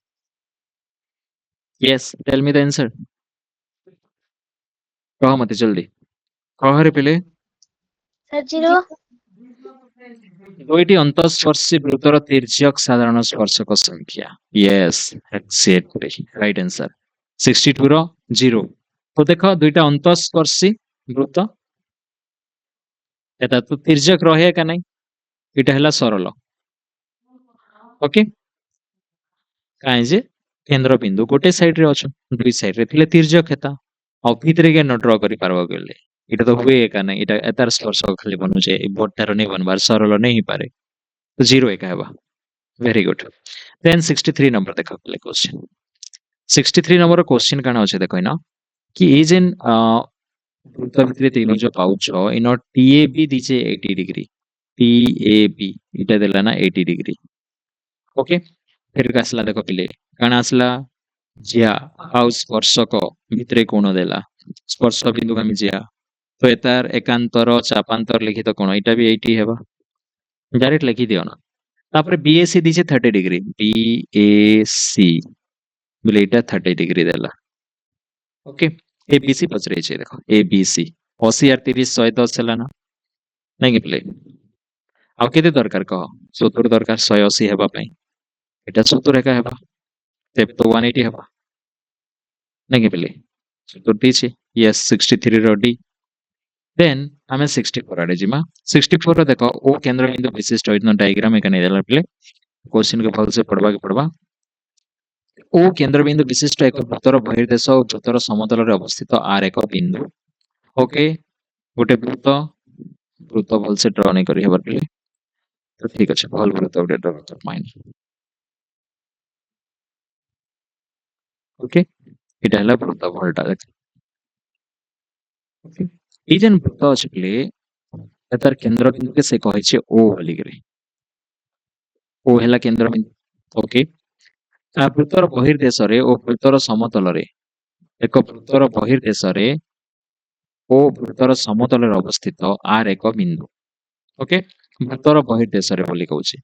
yes tell me the answer कह मते जल्दी कह रे पहले सर 0 दुईटी अंतःस्पर्शी वृत्तर तिर्यक साधारण स्पर्शक संख्या यस एक्जेक्टली राइट आंसर 62 रो 0 तो देखो दुईटा अंतःस्पर्शी वृत्त एटा तो तिर्यक रहे का नहीं इटा हला सरल ओके काहे जे केंद्र बिंदु गोटे साइड रे अछि दुई साइड रे थिले तिर्यक हेता और भितरे के न ड्रा करि पारबो गेले इटा तो हुए का नहीं इटा एतार स्पर्शक खाली बनु जे बोटार नहीं बनबार सरल नहीं पारे तो 0 एका हेबा वेरी गुड देन 63 नंबर देखो पहले क्वेश्चन 63 नंबर क्वेश्चन काना अछि देखो ना कि ए जेन वृत्त भितरे तीन जो पाउछो इन टीएबी दीचे 80 डिग्री टीएबी इटा देला ना 80 डिग्री ओके फिर का आसला देख पिले काण आसला जिया आउ स्पर्शक भितरे कोण देला स्पर्श बिंदु आम जिया तो एतार एकांतर चापांतर लिखित कोण एटा भी 80 हेबा डायरेक्ट लिखि दियो ना तापर बीएसी दीचे 30 डिग्री बीएसी बोले एटा 30 डिग्री देला ओके एबीसी पचरे छे देखो एबीसी 80 और 30 110 हेला ना नहीं कि प्ले आउ केते दरकार कह 70 दरकार 180 हेबा पई एटा 70 एका हेबा तेब तो 180 हेबा नहीं कि play 70 दीचे yes 63 rho D then आमे 64 आडे जिमा 64 रो देखो ओ केंद्र बिंदु विशिष्ट होइतनो डायग्राम एका देला प्ले क्वेश्चन के भल से पढ़वा के पड़वा ओ केंद्र बिंदु विशिष्ट एक वृत्तर बहिर्देश और वृत्तर समतल रे अवस्थित आर एक बिंदु ओके गोटे वृत्त वृत्त भल से ड्रा नहीं करी हेबार प्ले तो ठीक अच्छे भल वृत्त गोटे ड्रा कर माइंड ओके एटा हला वृत्त भलटा देख ओके ई जेन वृत्त अछि प्ले तार केंद्र बिंदु के से कहै छै ओ बोली करे ओ हला केंद्र बिंदु ओके आ वृत्तर बहिर्देश रे ओ वृत्तर समतल रे एक वृत्तर बहिर्देश रे ओ वृत्तर समतल रे अवस्थित आर एक बिंदु ओके वृत्तर बहिर्देश रे बोली कहूची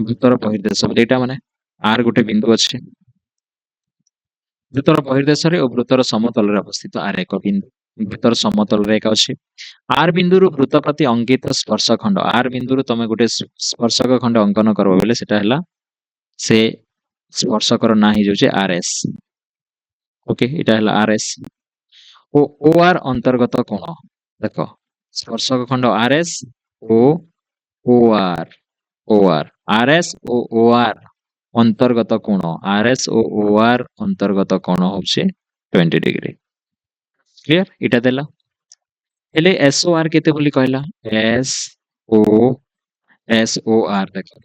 वृत्तर बहिर्देश एटा माने आर गोटे बिंदु अछि वृत्तर बहिर्देश रे ओ वृत्तर समतल रे अवस्थित आर एक बिंदु वृत्तर समतल रे एक अछि आर बिंदु वृत्त प्रति अंकित स्पर्श खंड आर बिंदु तमे गोटे स्पर्शक खंड अंकन करबो बेले सेटा हला से स्पर्शकर ना ही जोचे आरएस ओके एटा हला आरएस ओ ओआर अंतर्गत कोण देखो स्पर्शक खंड आरएस ओ ओआर ओआर आरएस ओ ओआर अंतर्गत कोण आरएस ओ ओआर अंतर्गत कोण होचे 20 डिग्री क्लियर इटा देला हेले एसओआर केते बोली कहला S O S O R देखो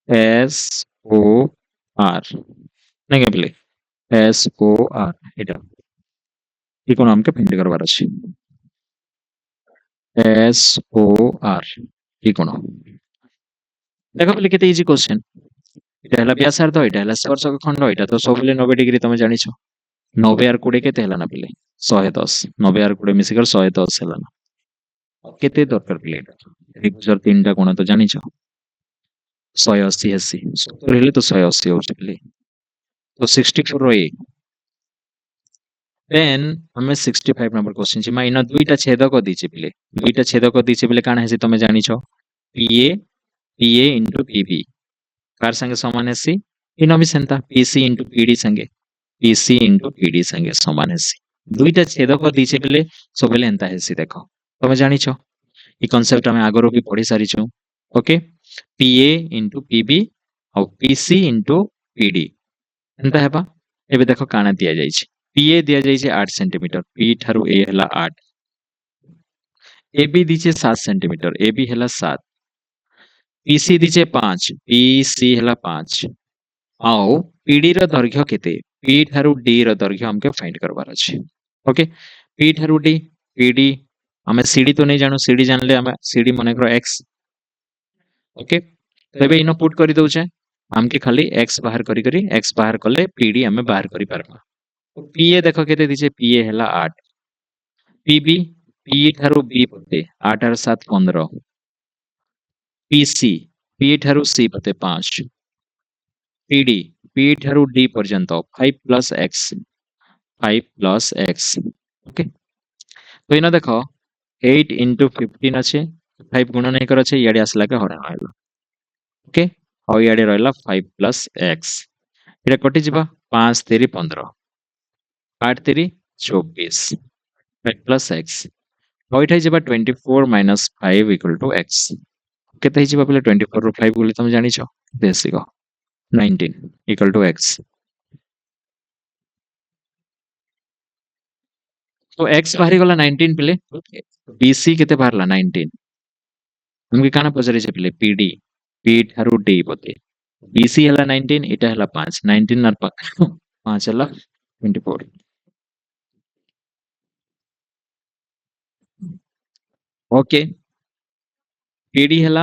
एस ओ आर नहीं बोले एस ओ आर इटा ई कोण हमके फाइंड करबार अछि एस ओ आर ई कोण देखो बोले केते इजी क्वेश्चन এটা ହେଲା ବ୍ୟାସାର୍ଦ୍ଧ ଏଇଟା ହେଲା ସ୍ପର୍ଶକ ଖଣ୍ଡ ଏଇଟା ତ ସବୁବେଳେ 90 डिग्री ତମେ ଜାଣିଛ 90 আর 20 କେତେ ହେଲା ନା ପିଲେ 110 90 আর 20 ମିଶିକରି 110 ହେଲା ନା ଆଉ କେତେ ଦରକାର ପିଲେ ଏଇଟା ତ୍ରିଭୁଜର ତିନିଟା କୋଣ ତ ଜାଣିଛ 180 80 70 ହେଲେ ତ 180 ହଉଛି ପିଲେ तो 64 रो ए देन हमें 65 नंबर क्वेश्चन छी माइना दुईटा छेदक दीचे पिले दुईटा छेदक दीचे पिले काना हेसी तमे जानिछो पीए पीए इनटू पीबी कार संगे समान हेसी इन भी सेंता पीसी इनटू पीडी संगे पीसी इनटू पीडी संगे समान हेसी दुईटा छेदक दीचे पिले सबले एंता हेसी देखो तमे जानिछो ई कांसेप्ट हमें आगरो भी पढ़ी सारिछु ओके पीए इनटू पीबी और पीसी इनटू पीडी एंता हेबा एबे देखो काना दिया जाइछि पीए दिया जाइए 8 सेंटीमीटर पी ठारू ए हला 8 एबी दीचे 7 सेंटीमीटर एबी हला 7 पीसी दीचे 5 पीसी हला 5 आओ पीडी रो दैर्घ्य केते पी ठारू डी रो दैर्घ्य हमके फाइंड करबार अछि ओके पी ठारू डी पीडी हमें सीडी तो नहीं जानू सीडी जानले हमें सीडी माने करो एक्स ओके तबे इनो पुट करि दउछे हमके खाली एक्स बाहर करी करी एक्स बाहर करले पीडी हमें बाहर करी पारबा पीए देखो केते दीचे पीए हला 8 पीबी पी ठारू बी पते 8 और 7 15 पीसी पी ठारू सी पते 5 पीडी पी ठारू डी पर्यंत 5 प्लस एक्स ओके तो इना देखो 8 into 15 अच्छे 5 गुणन नहीं कर अच्छे याडे आसला के हरण आइलो ओके और याडे रहला 5 प्लस एक्स इटा कटि जिबा 5 3 15 8 3 24 5 प्लस एक्स और इटा जिबा 24 minus 5 equal to x केते हि जिबा पले 24 रो 5 बोली तुम जानि छ देसी को 19 equal to x तो x बाहरी गला 19 पले bc केते बाहरला 19 हमके काना पचरे छे पले pd p थारू d पते bc हला 19 इटा हला 5 19 और 5 हला 24 ओके पीडी हला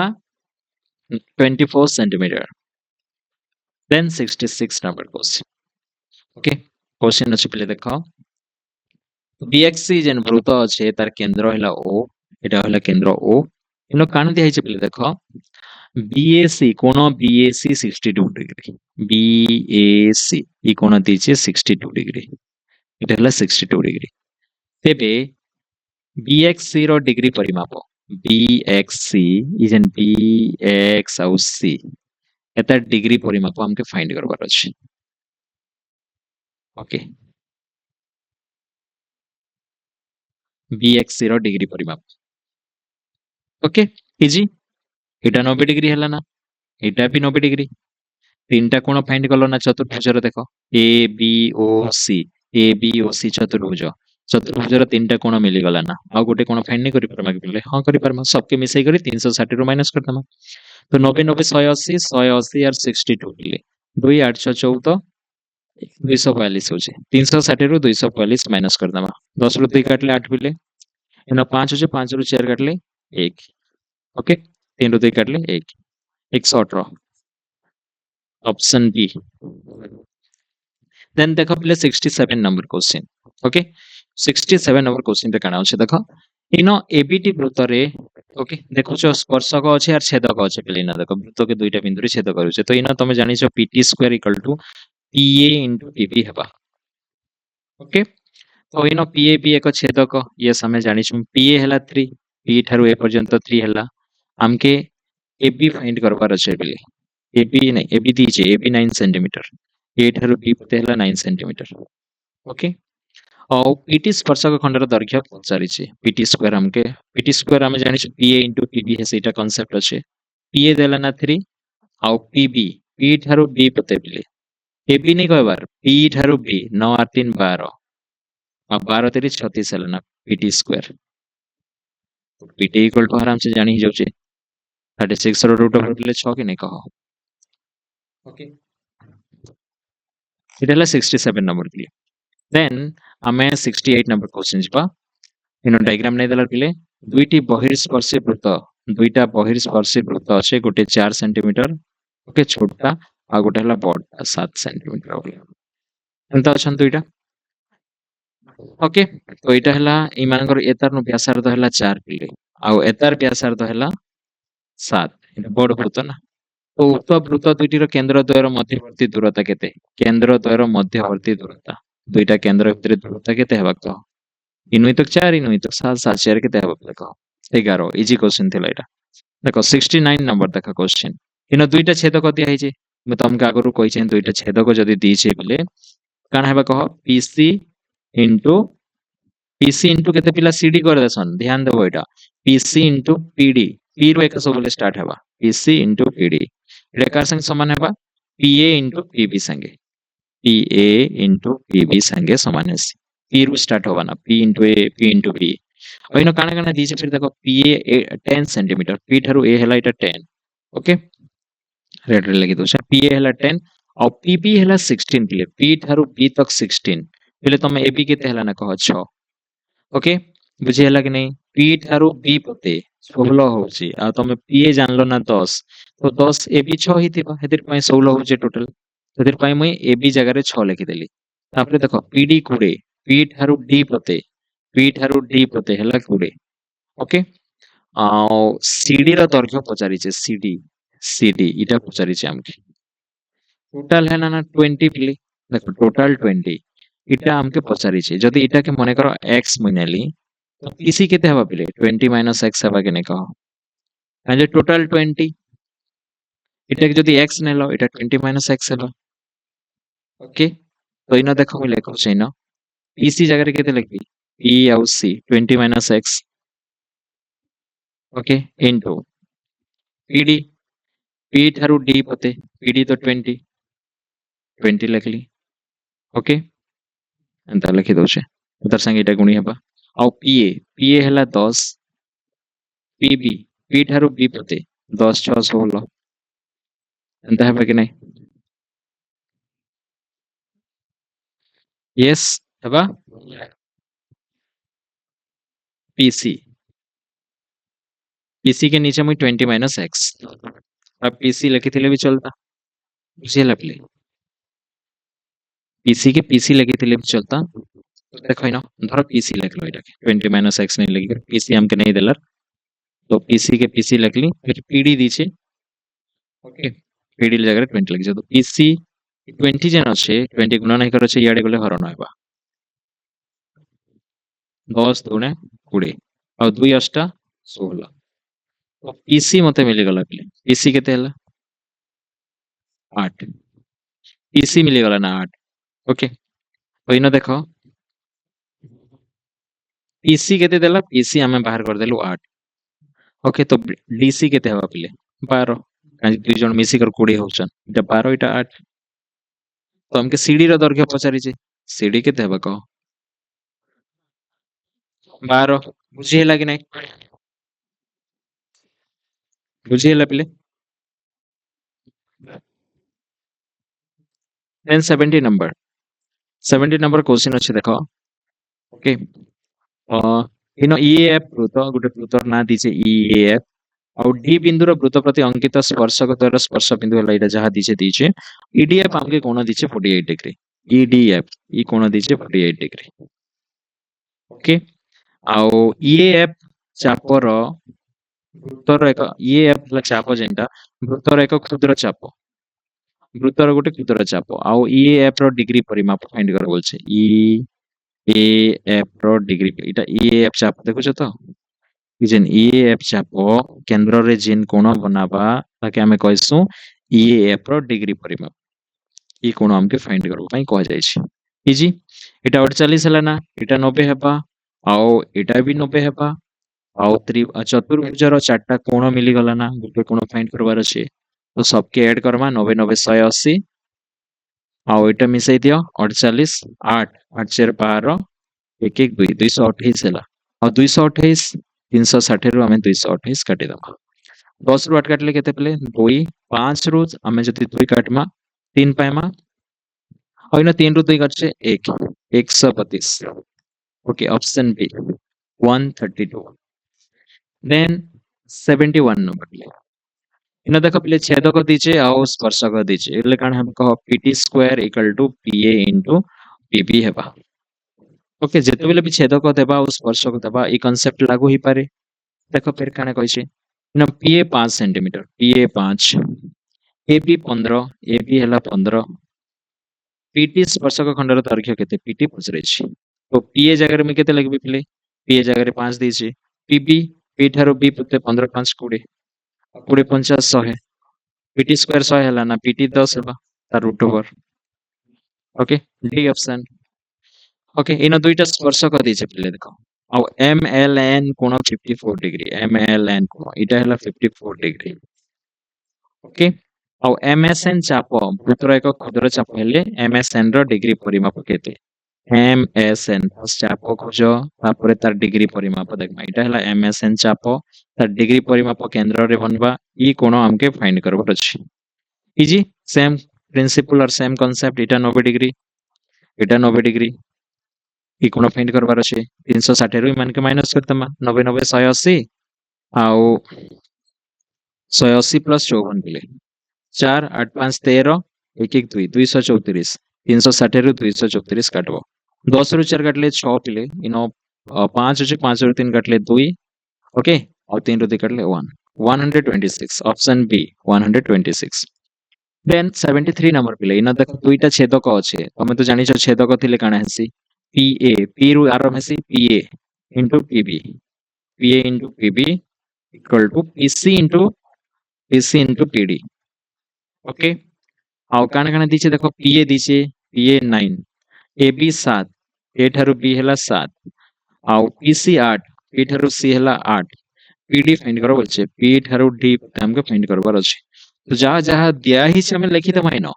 24 centimeter. Then 66 number question. Okay, question अच्छे पहले देखो BXC जेन वृत्त अच्छे तार केंद्र हैला O, एटा हैला केंद्र O. इनो कान दिया है पहले देखो BAC कोण BAC 62 डिग्री. BAC ई कोण दीचे 62 डिग्री. एटा हैला 62 डिग्री. तेबे BXC रो डिग्री परिमाप BXC इज एन BX आउ C एता डिग्री परिमाप हमके फाइंड करबार अछि. ओके BXC रो डिग्री परिमाप. Okay easy. एटा 90 डिग्री हैला ना, एटा भी 90 डिग्री. तीनटा कोण फाइंड कलो ना चतुर्भुजर देखो ABOC ABOC चतुर्भुज. चतुर्भुजर तीनटा कोण मिली गला ना. आ गोटे कोण फाइंड नहीं करि परमा कि बोले हां करि परमा सबके मिसई करी 360 रो माइनस कर दमा. तो 90 90 180 180 और 62 मिले 2 8 14 242 होचे 360 रो 242 माइनस कर दमा. 10 रो 2 काटले 8 मिले एना 5 होचे 5 रो 4 काटले 1. ओके 3 रो 2 काटले 1 118 ऑप्शन बी. देन देखो पहले 67 number question. Okay 67 number question रे काना होचे देखो इनो एबीटी वृत्त रे. ओके देखो जो स्पर्शक अछि और छेदक अछि पहले ना देखो वृत्त के दुईटा बिंदु रे छेद करूचे तो इनो तमे जानि छ PT square equal to PA into PB हेबा. ओके तो इनो PA भी एक छेदक ये समय जानि छ PA हला 3 P थारु ए पर्यंत 3 हला हमके AB फाइंड करबार अछि पहले. AB नहीं AB दीचे AB 9 centimetre A Tharu B पते हला 9 सेंटीमीटर. ओके और पीटी स्पर्शक खंडर दैर्घ्य पचारिछे पीटी स्क्वायर हमके पीटी स्क्वायर हम जानि छ PA into PB है सेटा कांसेप्ट अछि. PA देला ना 3 और PB P थारु B पते बिले AB नहीं कहबार P थारु B 9 8 3 12 और 12 3 36 हला ना PT square. PT equal to आराम से जानि जाउचे 36 रो रूट ओवर ले 6 के नहीं कहो. ओके इटला 67 नंबर के लिए. देन हमें 68 नंबर क्वेश्चन जिबा इनो डायग्राम नै देला पिले दुईटी बहिर्स्पर्शी वृत्त दुईटा बहिर्स्पर्शी वृत्त अछि गोटे 4 सेंटीमीटर ओके छोटा आ गोटे हला बड़ 7 सेंटीमीटर ओके एंता अछन दुईटा. ओके तो एटा हला इ मानकर एतार नो व्यासार्ध हला 4 पिले आ एतार व्यासार्ध हला 7 एटा बड़ वृत्त ना. तो उक्त वृत्त दुईटीर केंद्र द्वयर मध्यवर्ती दूरता केते केंद्र द्वयर मध्यवर्ती दूरता दुईटा केंद्र भितर दूरता केते हेबा कह इनुई तक 4 इनुई तक 7 7 4 केते हेबा कह 11 इजी क्वेश्चन थिला एटा. देखो 69 नंबर देखो क्वेश्चन इनो दुईटा छेदक दिया हिजे म तमका आगरु कहि छै दुईटा छेदक जदी दी छै बिले काना हेबा कह PC into केते पिला CD कर देसन ध्यान देबो एटा PC into PD P रो एक सबले स्टार्ट हेबा PC into PD रेखा संग समान हेबा PA into PB संगे PA into PB संगे समान हेसी P रो स्टार्ट होबा ना P into A P into B और इनो काना काना दीजे फिर देखो PA 10 centimetre P Tharu A हला इटा 10 ओके रेड रे लगी दोछा PA हला 10 और PB हला 16 पिले P थारु B तक 16 पिले तमे AB केते हला ना कह 6 ओके बुझे हला कि नहीं P थारु B पते 16 होची आ तमे PA जानलो ना 10 तो 10 AB 6 ही थिबा हेतिर पय 16 होचे टोटल हेतिर पय मई AB जगह रे 6 लिखि देली. तापरे देखो PD 20 P थारु D पते P थारु D पते हला 20 ओके आ CD रो दैर्घ्य पचारिचे CD इटा पचारिचे हमके टोटल है ना 20 पिले देखो टोटल 20 इटा हमके पचारिचे जदी इटा के मने करो x मनेली तो PC केते हबा पिले 20 - x हबा के ने कहो म्हणजे टोटल 20 इटा के जदी x नेलो इटा 20 - x हबा. ओके तो इनो देखो मैं लेखो छै न PC जगह रे केते लिखबी P आउ C 20 - x okay into PD P Tharu D पते PD तो 20 लिखली ओके एंता लिखि दोछे उधर संगे इटा गुणी हेबा और PA हला 10 PB P थारु B पते 10 6 16 एंता हेबा कि नहीं यस हेबा PC के नीचे मुई 20 - x अब पीसी लिखिथिले भी चलता बुझिला पिले पीसी के पीसी लिखिथिले भी चलता तो देखो इनो धर पीसी लिखलो एटा के 20 - x नहीं लिखि पीसी हमके नहीं देलर तो पीसी के पीसी लिखली फिर पीडी दीछे ओके पीडी जगह 20 लिखि तो पीसी 20 जन अच्छे 20 गुणा नहीं कर अच्छे इयाडे गले हरण होबा 10 दुणे 20 और 2 8 16 तो पीसी मते मिली गला पिले पीसी केते हला 8 पीसी मिली गला ना 8 ओके तो इनो देखो पीसी केते देला पीसी हमें बाहर कर देलु 8 ओके तो डीसी केते हवा पिले 12 काज दुई जन मिसी कर 20 होछन इटा 12 इटा 8 तो हमके सीडी रो दैर्घ्य पचारि जे सीडी केते हवा कहो 12 बुझी ହେଲା कि नहीं बुझी ହେଲା पिले then 70 नंबर क्वेश्चन अच्छे देखो ओके इनो ईएएफ वृत्त गोटे वृत्तर ना दीचे ईएएफ और डी बिंदुर वृत्त प्रति अंकित स्पर्शक द्वारा स्पर्श बिंदु है एटा जहाँ दीचे ईडीएफ हमके कोण दीचे 48 डिग्री ईडीएफ ई कोण दीचे 48 डिग्री ओके आउ ईएएफ चापर वृत्तर एक ईएएफ चाप जेनटा वृत्तर एक क्षुद्र चाप वृत्तर गोटे क्षुद्र चाप आउ ईएएफ रो डिग्री परिमाप फाइंड कर बोलछे ईएएफ रो डिग्री इटा ईएएफ चाप देखुछ तो जेन ईएएफ चाप केंद्र रे जेन कोण बनाबा ताके हमें कहसु ईएएफ रो डिग्री परिमाप ई कोण हमके फाइंड करबो पई कह जाय छी इजी एटा 48 हला ना एटा 90 हेबा आउ एटा भी 90 हेबा आउ चतुर्भुजर चारटा कोण मिली गला ना गोटे कोण फाइंड करबार अछि तो सबके ऐड करमा 90 90 180 आउ एटा मिसै दियो 48 8 8 4 12 1 1 2 228 हला और 228 360 रु हमें 228 काटी दमा 10 रु 8 काटले केते पेले 2 5 रु हमें जति 2 काटमा 3 पाएमा और इना 3 रु 2 काटछे 1 132 okay option B 132 then 71 number ले इना देखो पहले छेदक दीचे और स्पर्शक दीचे એટલે કાણ हम कहो pt square equal to pa into pb हेबा ओके जेतेबेले भी छेदक देबा और स्पर्शक देबा ई कांसेप्ट लागू ही पारे देखो फिर काण कहै ना pa 5 centimetre pa 5 ab 15 ab हला 15 pt स्पर्शक खंडर दैर्घ्य केते pt पचरै छी तो pa जगह में केते लगबे पहले pa जगह 5 दीचे pb p थारो b पते 15 5 20 20 50 100 पीटी स्क्वायर 100 है ना पीटी 10 है तार root over okay D option okay इन दुईटा स्पर्शक दीचे पहले देखो ଆଉ एम एल एन कोण 54 डिग्री एम एल एन कोण इटा हैला 54 डिग्री ओके ଆଉ एम एस एन चाप वृत्तर एक क्षुद्र चाप हेले एम एस एन रो डिग्री परिमाप केते एम एस एन चाप खोज तापर तार डिग्री परिमाप देखमा इटा हैला एम एस एन चाप तार डिग्री परिमाप केंद्र रे बनबा ई कोण हमके फाइंड करबार अछि इजी सेम प्रिंसिपल और सेम कांसेप्ट इटा 90 डिग्री इटा 90 डिग्री ई कोण फाइंड करबार अछि 360 रु मान के माइनस करतमा 90 90 180 आउ 180 प्लस 54 मिले 4 8 5 13 1 1 2 234 360 रु 234 काटबो 10 रु 4 काटले 6 पिले इनो 5 अछि 5 रु 3 काटले 2 ओके और 3 रु 2 काटले 1 126 ऑप्शन बी 126 देन 73 नंबर पिले इना देखो दुईटा छेदक अछि तमे तो जानि छ छेदक थिले काना हेसी PA P रु आरम हेसी PA into PB PA into PB equal to PC into PD okay आउ काना काना दीचे देखो PA दीचे PA 9 AB 7 A Tharu B हला 7 आउ PC 8 P थारु C हला 8 PD फाइंड करो बोलछे P थारु D हमके फाइंड करबार अछि तो जहाँ जहाँ दिया ही छे हमें लिखि दमा इनो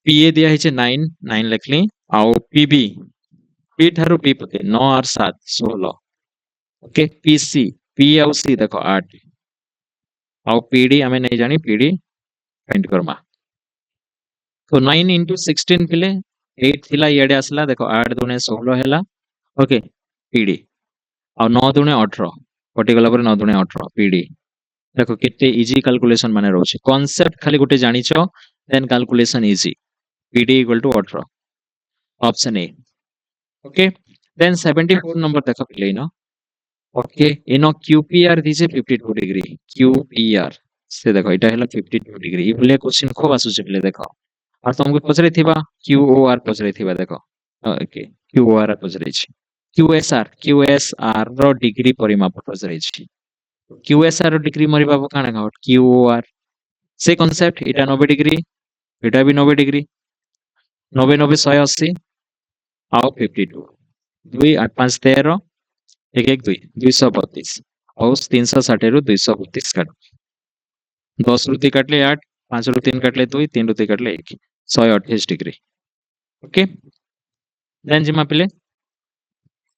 PA दिया ही छे 9 9 लिखली आउ PB P थारु P पते 9 और 7 16 ओके PC P आउ C देखो 8 आउ PD हमें नहीं जानी PD फाइंड करमा तो 9 into 16 पिले 8 थिला इयाडे आसला देखो 8 दुने 16 हैला ओके PD और 9 दुने 18 कटि गला पर 9 दुने 18 PD देखो केते इजी कैलकुलेशन माने रहउछि कांसेप्ट खाली गोटे जानिचो then calculation easy PD equal to 18 option A okay then 74 number देखो प्ले ना ओके इनो QPR दिसे 52 डिग्री QPR से देखो इटा हला 52 डिग्री ई बोले क्वेश्चन खूब आसुचे प्ले देखो और तुमको पचरे थिबा QOR पचरे थिबा देखो ओके QOR पचरे छी QSR रो डिग्री परिमाप पचरे छी QSR रो डिग्री मरिबा काना का QOR से कांसेप्ट इटा 90 डिग्री इटा भी 90 डिग्री 90 90 180 आओ 52 2 8 5 13 1 1 2 232 और 360 रु 232 काट 10 रु 3 काटले 8 5 रु 3 काटले 2 3 रु 3 काटले 1 128 डिग्री ओके देन जिमा पिले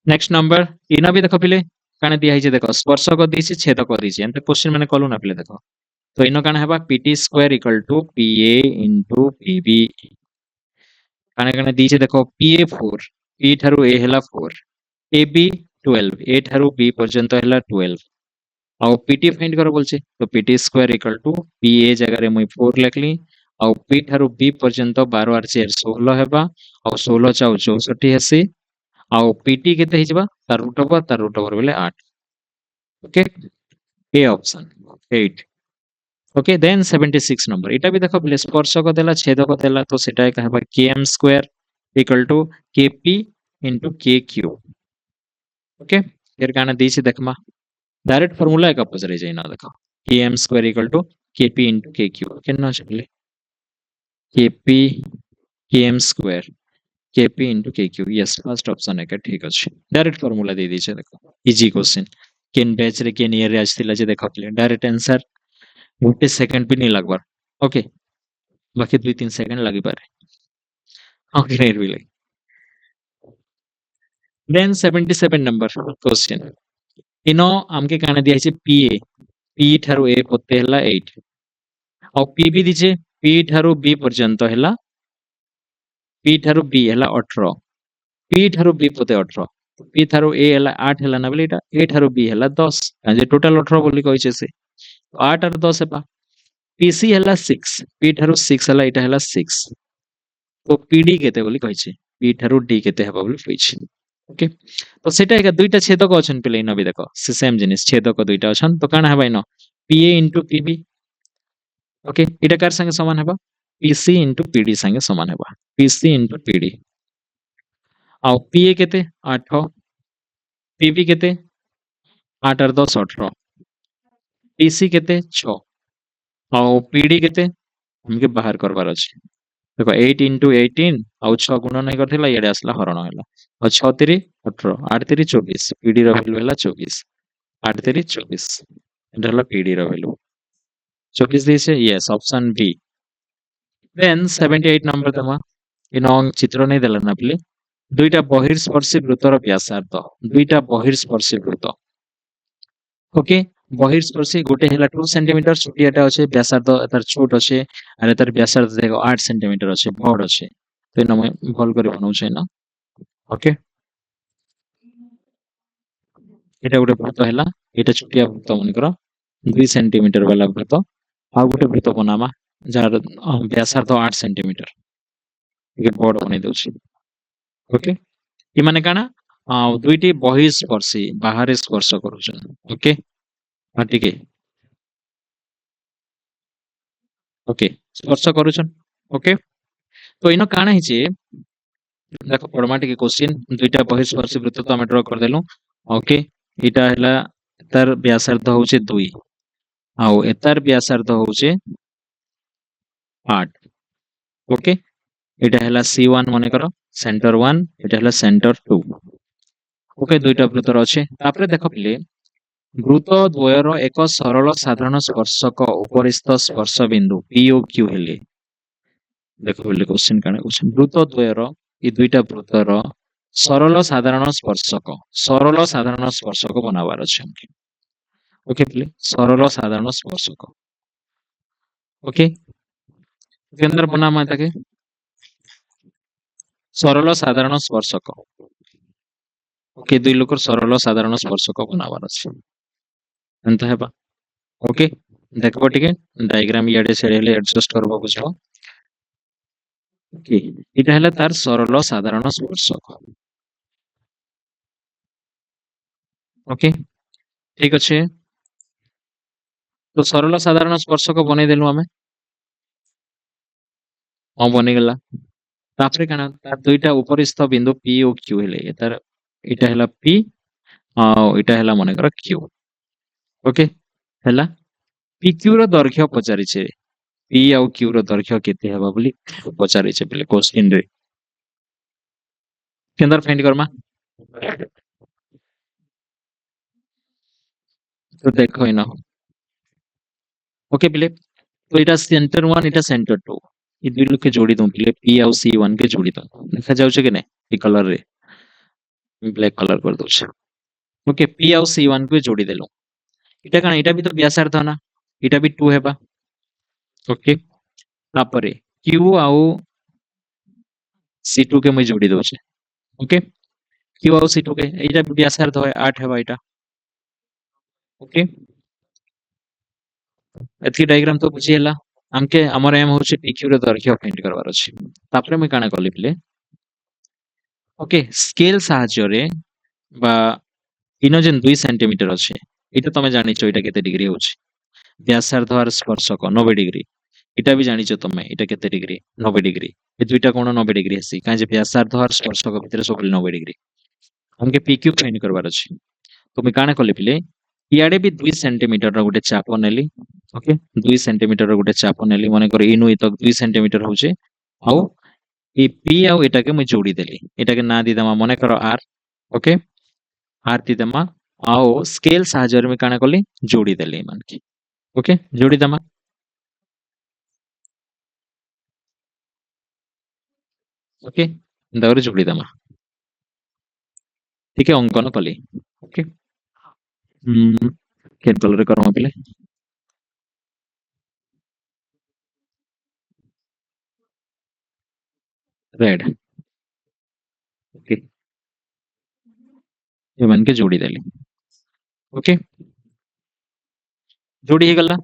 नेक्स्ट नंबर इना भी देखो पिले काने दिया हिजे देखो स्पर्शक दिछि छेदक दिछि एंत क्वेश्चन माने कलु ना पिले देखो तो इनो काने हेबा PT square equal to PA into PB काने काने दिछि देखो PA 4 P Tharu A Hella 4 AB 12 A Tharu B पर्यंत हेला 12 आउ PT फाइंड करो बोलछे तो PT square equal to PA जगह रे मुई 4 लिखली आउ P थारु B पर्यंत 12 आर 4 16 हेबा आउ 16 चाउ 64 हेसी आउ PT केते हिजबा तार रूट ओवर बेले 8 okay A option 8 okay then 76 number इटा भी देखो बोले स्पर्शक देला छेदक देला तो सेटा कहबा KM square equal to KP into KQ okay फिर काना दिछि देखमा डायरेक्ट फार्मूला का पचरे जाइना देखो KM square equal to KP into KQ केना छले KP KM square KP into KQ yes first option है ठीक अछि डायरेक्ट फार्मूला दे दिछे देखो इजी क्वेश्चन केन बैच रे केन ईयर रे आछतिला जे देखो डायरेक्ट आंसर गोटे सेकंड भी नहीं लगबार ओके बाकी 2-3 सेकंड लगी पारे ओके नहीं भी लगे देन 77 नंबर क्वेश्चन इनो हमके काने दिया छै PA P थारु A पोते हला 8 और P भी दिछे P थारु B पर्यंत हला P थारु B हला 18 P थारु B पोते 18 P थारु A हला 8 हला ना बोले एटा A थारु B हला 10 जे टोटल 18 बोली कहै छै से 8 और 10 हेबा PC हला 6 P थारु 6 हला एटा हला 6 तो PD केते बोली कहै छै P थारु D केते हेबा बोली कहै छै ओके तो सेटा एक दुईटा छेदक अछन पिले इनो भी देखो से सेम जिनिस छेदक दुईटा अछन तो काना हेबा इनो PA इनटू PB ओके एटा कार संगे समान हेबा PC इनटू PD संगे समान हेबा PC इनटू PD आ PA केते 8 PB केते 8 और 10 18 PC केते 6 आ PD केते हमके बाहर करबार अछि देखो 8 इनटू 18 आउ 6 गुण नहीं करथिला इडे आसला हरण होला और 6 3 18 8 3 24 PD रो वैल्यू होला 24 8 3 24 एटा होला PD रो वैल्यू 24 दिसे yes option B then 78 number तमा इनो चित्र नहीं देला ना प्ले दुईटा बहिर्स्पर्शी वृत्तर व्यासार्ध दुईटा बहिर्स्पर्शी वृत्त ओके बहिर्स्पर्शी गोटे हेला 2 सेंटीमीटर छोटियाटा अछि व्यासार्ध एतार छोट अछि आर एतार व्यासार्ध देखो 8 सेंटीमीटर अछि बड़ अछि तो इनो मैं भल करी बनाउ छै ना ओके एटा गोटे वृत्त हेला एटा छोटिया वृत्त मन करो 2 सेंटीमीटर वाला वृत्त आ गोटे वृत्त बनामा जार व्यासार्ध 8 सेंटीमीटर ये बड़ बनै दउछि ओके इ माने काना दुईटी बहिर्स्पर्शी बाहर स्पर्श करूछन ओके हाँ ठीक है ओके स्पर्श करूछन ओके तो इनो काना हिचे देखो परमा टिके क्वेश्चन दुईटा बहिर्स्पर्शी वृत्त तो हम ड्रा कर देलु ओके इटा हला तार व्यासार्ध होचे 2 आउ एतार व्यासार्ध होचे 8 ओके इटा हला C1 माने करो सेंटर 1 इटा हला सेंटर 2 ओके दुईटा वृत्त अछि तापरे देखो पिले वृत्त द्वयर एक सरल साधारण स्पर्शक उपरिस्थ स्पर्श बिंदु P ओ Q हेले देखो बोले क्वेश्चन काने क्वेश्चन वृत्त द्वयर ई दुईटा वृत्तर सरल साधारण स्पर्शक बनावार अछि हमके ओके प्ले सरल साधारण स्पर्शक ओके के अंदर बनामा ताके सरल साधारण स्पर्शक ओके दुई लोकर सरल साधारण स्पर्शक बनावार अछि एंत हेबा ओके देखो टिके डायग्राम इयाडे से हेले एडजस्ट करबो बुझो ओके इटा हेला तार सरल साधारण स्पर्शक ओके ठीक अच्छे तो सरल साधारण स्पर्शक बनै देलु आमे हां बनि गेला तापरे काना तार दुईटा उपरिस्थ बिंदु P और Q हेले तार इटा हेला P इटा हेला मने कर Q ओके हेला PQ रो दैर्घ्य पचारिछे P और Q रो दैर्घ्य केते हेबा बोली पचारिछे बोले क्वेश्चन रे केंदर फाइंड करमा तो देखो इना ओके पिले तो इटा सेंटर 1 इटा सेंटर 2 ये दुई लोग के जोड़ी दूं पिले P और C1 के जोड़ी दूं देखा जाउछे कि नै ई कलर रे ब्लैक कलर कर दउछे ओके P और C1 को जोड़ी देलो इटा काना इटा भी तो व्यासार्ध ना इटा भी 2 हेबा ओके तापरे Q और C2 के मैं जोड़ी दउछे ओके Q और C2 के इटा भी व्यासार्ध होय 8 हेबा इटा ओके एथि डायग्राम तो बुझी ହେଲା हमके हमर एम होचे PQ रे दैर्घ्य फाइंड करबार अछि तापरे मैं काना कली पिले ओके स्केल साहाय्य रे बा इनो जेन 2 सेंटीमीटर अछि इटा तमे जानिछो इटा केते डिग्री होछि व्यासार्ध और स्पर्शक 90 डिग्री इटा भी जानिछो तमे इटा केते डिग्री 90 डिग्री ए दुईटा कोण 90 डिग्री हसी काहे जे व्यासार्ध और स्पर्शक भितर सब 90 डिग्री हमके PQ फाइंड करबार अछि तो मैं काना कली पिले इयाडे भी 2 सेंटीमीटर रो गुटे चाप नेली ओके 2 सेंटीमीटर रो गुटे चाप नेली माने कर इनु इतक 2 सेंटीमीटर होचे आउ ई P आउ एटा के मैं जोड़ी देली एटा के ना दी दमा मने करो R ओके R दी दमा आउ स्केल साहाय्य में काना कली जोड़ी देली मान की ओके जोड़ी दमा ओके दावरे जोड़ी दमा ठीक है अंकन कली ओके केन कलर करमा पिले रेड ओके ये मान के जोड़ी देली ओके जोड़ी हे गला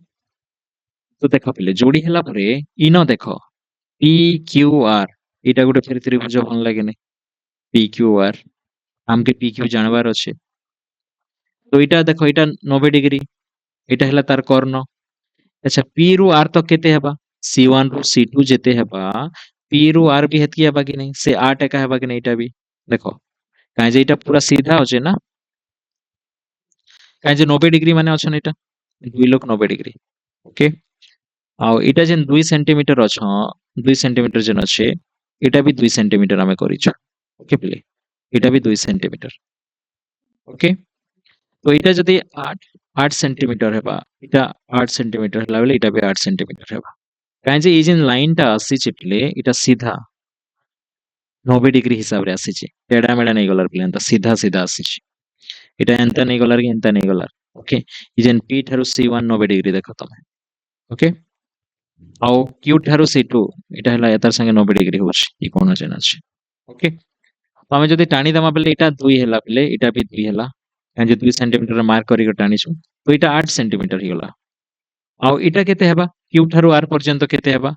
तो देखो पिले जोड़ी हैला परे इनो देखो P Q R इटा गुटे फेर त्रिभुज भल लागे नै P Q R हमके P Q जानबार अछि तो इटा देखो इटा 90 डिग्री इटा हैला तार कर्ण अच्छा P रु R तक केते हेबा C1 रु C2 जेते हेबा P रु R भी हेतकी हेबा कि नै से 8 एका हेबा कि नै इटा भी देखो काहे जे इटा पूरा सीधा होचे ना काहे जे 90 डिग्री माने अछन इटा दुई लोग 90 डिग्री ओके आउ इटा जेन 2 सेंटीमीटर अछ 2 सेंटीमीटर जेन अछि इटा भी 2 सेंटीमीटर आमे करिछु ओके प्ले इटा भी 2 सेंटीमीटर ओके तो इटा जदि 8 सेंटीमीटर हेबा इटा 8 सेंटीमीटर हला बेले इटा भी 8 सेंटीमीटर हेबा काहे जे ई जेन लाइन टा आसी प्ले इटा सीधा 90 डिग्री हिसाब रे आसी टेढ़ा मेढ़ा नहीं गलर प्ले एंता सीधा सीधा आसी इटा एंता नहीं गलर कि एंता नहीं गलर ओके ई जेन P ठारू C1 90 डिग्री देखो तमे ओके आउ Q ठारू C2 इटा हला एतार संगे 90 डिग्री होछ ई कोन जेन अछि ओके तो आमे जदि टाणी दमा बेले इटा 2 हेला बेले इटा भी 2 हेला काहे जे 2 सेंटीमीटर मार्क करी के टाणी छु तो इटा 8 सेंटीमीटर ही गला आउ इटा केते हेबा Q ठारू R पर्यंत केते हेबा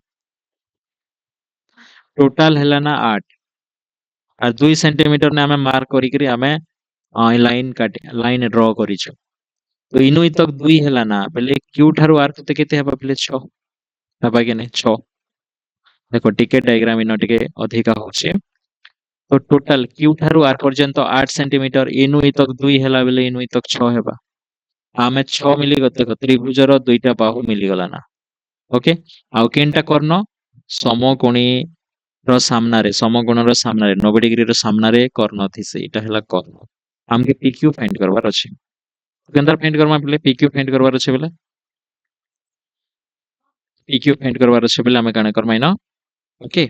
टोटल हेला ना 8 और 2 सेंटीमीटर ने आमे मार्क करी करी आमे लाइन ड्रॉ करी छु तो इनु तक 2 हेला ना बेले Q ठारू R केते हेबा बेले 6 हेबा कि नै 6 देखो टिके डायग्राम इनो टिके अधिका होचे तो टोटल Q ठारू R पर्यंत 8 सेंटीमीटर इनु तक 2 हेला बेले इनु तक 6 हेबा आमे 6 मिली गते त्रिभुजर दुईटा बाहु मिली गला ना ओके आउ केनटा कर्ण समकोणी रो सामना रे समकोण रो सामना रे 90 डिग्री रो सामना रे कर्ण थिसे इटा हला कर्ण हमके PQ फाइंड करबार अछि केंदर फाइंड करमा बेले PQ फाइंड करबार अछि बेले PQ फाइंड करबार अछि बेले हमें काना करमाइना ओके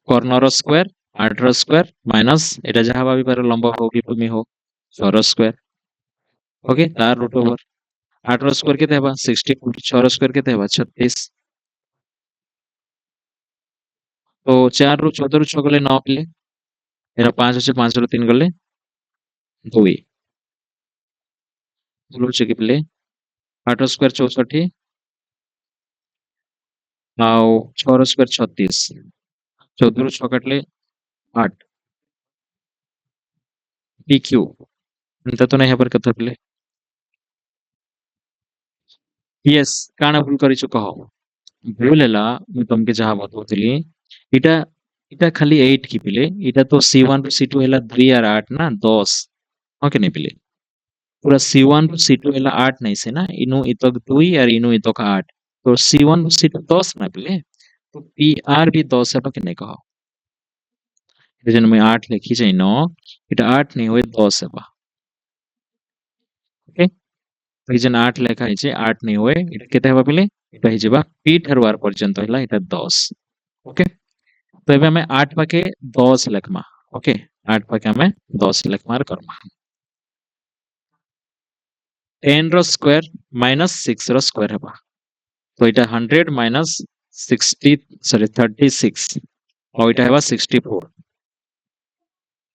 कर्ण रो स्क्वायर 8 रो स्क्वायर माइनस एटा जहा भाबी पारे लंब हो कि भूमि हो 6 रो स्क्वायर ओके तार रूट ओवर 8 रो स्क्वायर केते हेबा 64 6 रो स्क्वायर केते हेबा 36 तो 4 रु 14 रु 6 गले 9 पिले एरा 5 अछि 5 रु 3 गले 2 बोलो छै कि पिले 8 स्क्वायर 64 आउ 6 स्क्वायर 36 14 ରୁ 6 କାଟିଲେ 8 PQ ଏନ୍ତା ତ ନାହିଁ ହେବାର କଥା ପିଲେ यस କାଣା ଭୁଲ କରିଛୁ କହ ଭୁଲ ହେଲା ମୁଁ ତମକେ ଯାହା ବତଉଥିଲି ଏଇଟା ଏଇଟା ଖାଲି 8 କି ପିଲେ ଏଇଟା ତ C1 ରୁ C2 ହେଲା 2 আর 8 ନା 10 ହଁ କି नहीं पिले पूरा C1 ରୁ C2 ହେଲା 8 नहीं से ना इनु इतक 2 और इनु इतक 8 तो C1 ରୁ C2 10 ना पिले तो PR भी 10 है कि नहीं कहो ये जन मैं 8 लिखी जाई न এটা 8 नहीं हुए 10 है ओके तो ये जन 8 ଲେଖା ହେଇଛି 8 नहीं हुए এটা কেতে হেবা পিলে এটা হি ଯିବା P ଠାରୁ R ପର୍ଯ୍ୟନ୍ତ ହେଲା এটা 10 ओके तो ଏବେ ଆମେ 8 ପାକେ 10 ଲେଖମା ओके 8 पाके हमें 10 लेखमार करमा 10 रो स्क्वायर माइनस 6 रो स्क्वायर हेबा तो इटा 100 माइनस 60 सॉरी 36 और इटा हेबा 64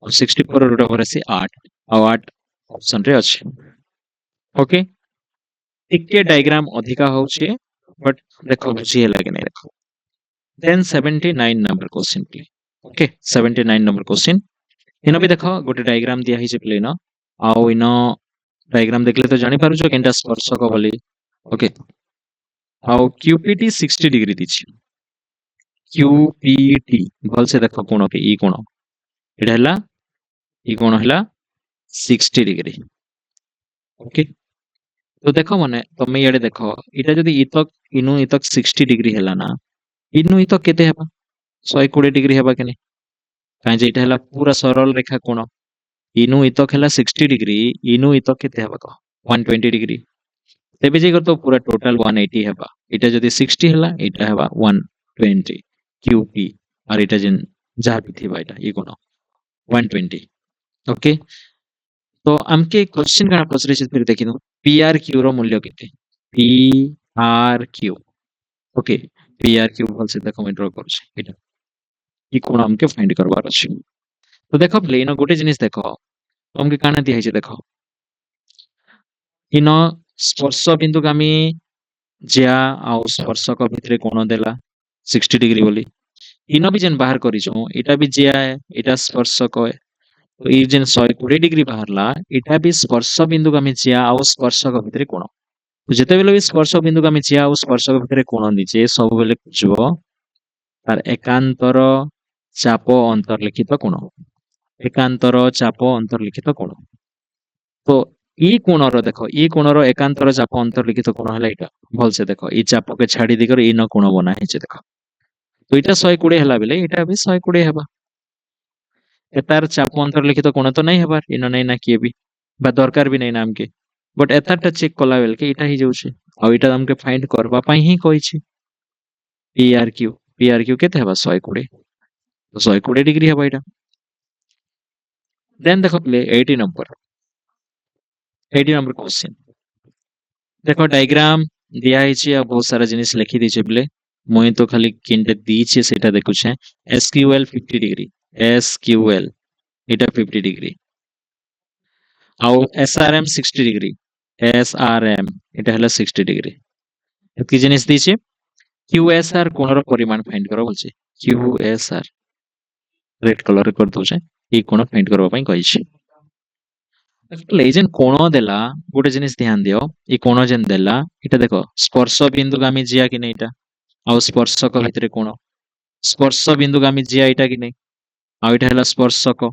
और 64 रो रूट ओवर से 8 और 8 ऑप्शन रे अछि ओके टिके डायग्राम अधिका होउछे बट देखो बुझिए लागे नहीं देखो then 79 number question please okay 79 number question इनो भी देखो गोटे डायग्राम दिया हिचे प्ले न आउ इनो डायग्राम देखले तो जानि पारुछो केनटा स्पर्शक बोली ओके आउ क्यूपीटी 60 डिग्री दिछि क्यूपीटी भल से देखो कोण के ई कोण एटा हला ई कोण हला 60 डिग्री ओके तो देखो माने तमे याडे देखो एटा जदी इतक इनु इतक 60 डिग्री हला ना इनु इतक केते हेबा 120 डिग्री हेबा केने काहे जे एटा हला पूरा सरल रेखा कोण इनु इतक हला 60 डिग्री इनु इतक केते हेबा को 120 डिग्री तेबे जे तो पूरा टोटल 180 हेबा एटा जदी 60 हला एटा हेबा 120 क्यूपी और एटा जेन जहा भी थिबा एटा ई कोण 120 ओके तो आमके क्वेश्चन काना पचरे छै फिर देखिनो पीआर क्यू रो मूल्य केते PR Q okay PR Q भल से देखो मैं ड्रा करू छै एटा ई कोण हमके फाइंड करबार अछि तो देखो प्लेन गोटे जिनिस देखो हमके काना दिया छै देखो इनो स्पर्श बिंदुगामी ज्या आ स्पर्शक भितरे कोण देला 60 डिग्री बोली इनो भी जेन बाहर करिछो एटा भी ज्या है एटा स्पर्शक है तो ये जेन 120 डिग्री बाहरला एटा भी स्पर्श बिंदुगामी ज्या आ स्पर्शक भितरे कोण तो जेते बेले भी स्पर्श बिंदुगामी ज्या आ स्पर्शक भितरे कोण दिजे सब बेले खुजबो तार एकांतर चाप अंतर्लिखित कोण एकांतर चाप अंतर्लिखित कोण तो ई कोणर देखो ई कोणर एकांतर चाप अंतर्लिखित कोण हला एटा भल से देखो ई चाप के छाडी दिकर ई न कोण बना है देखो तो एटा 120 हला बेले एटा भी 120 हेबा एतार चाप अंतर्लिखित कोण तो नहीं हेबार इन नहीं ना किए भी बा दरकार भी नहीं नाम के बट एतारटा चेक कला बेल के एटा ही जाउछे आ एटा हमके फाइंड करबा पई ही कहि छी पीआरक्यू केते हेबा 120 तो 120 डिग्री हेबा एटा देन देखो प्ले 80 नंबर क्वेश्चन देखो डायग्राम दिया है आ बहुत सारा जिनिस लिखी दी प्ले मुई तो खाली किनटे दी सेटा देखु छे एसक्यूएल 50 डिग्री एसक्यूएल एटा 50 डिग्री आउ एसआरएम 60 डिग्री एसआरएम एटा हला 60 डिग्री एतकी जिनिस दी छे क्यूएसआर कोणर परिमाण फाइंड करो बोलछे क्यूएसआर रेड कलर कर दो छे ई कोण फाइंड करबा पई कहि छी लेजेन कोण देला गोटे जिनिस ध्यान दियो ई कोण जेन देला इटा देखो स्पर्श बिंदुगामी जिया कि नहीं इटा आ स्पर्शक भितरे कोण स्पर्श बिंदुगामी जिया इटा कि नहीं आ इटा हला स्पर्शक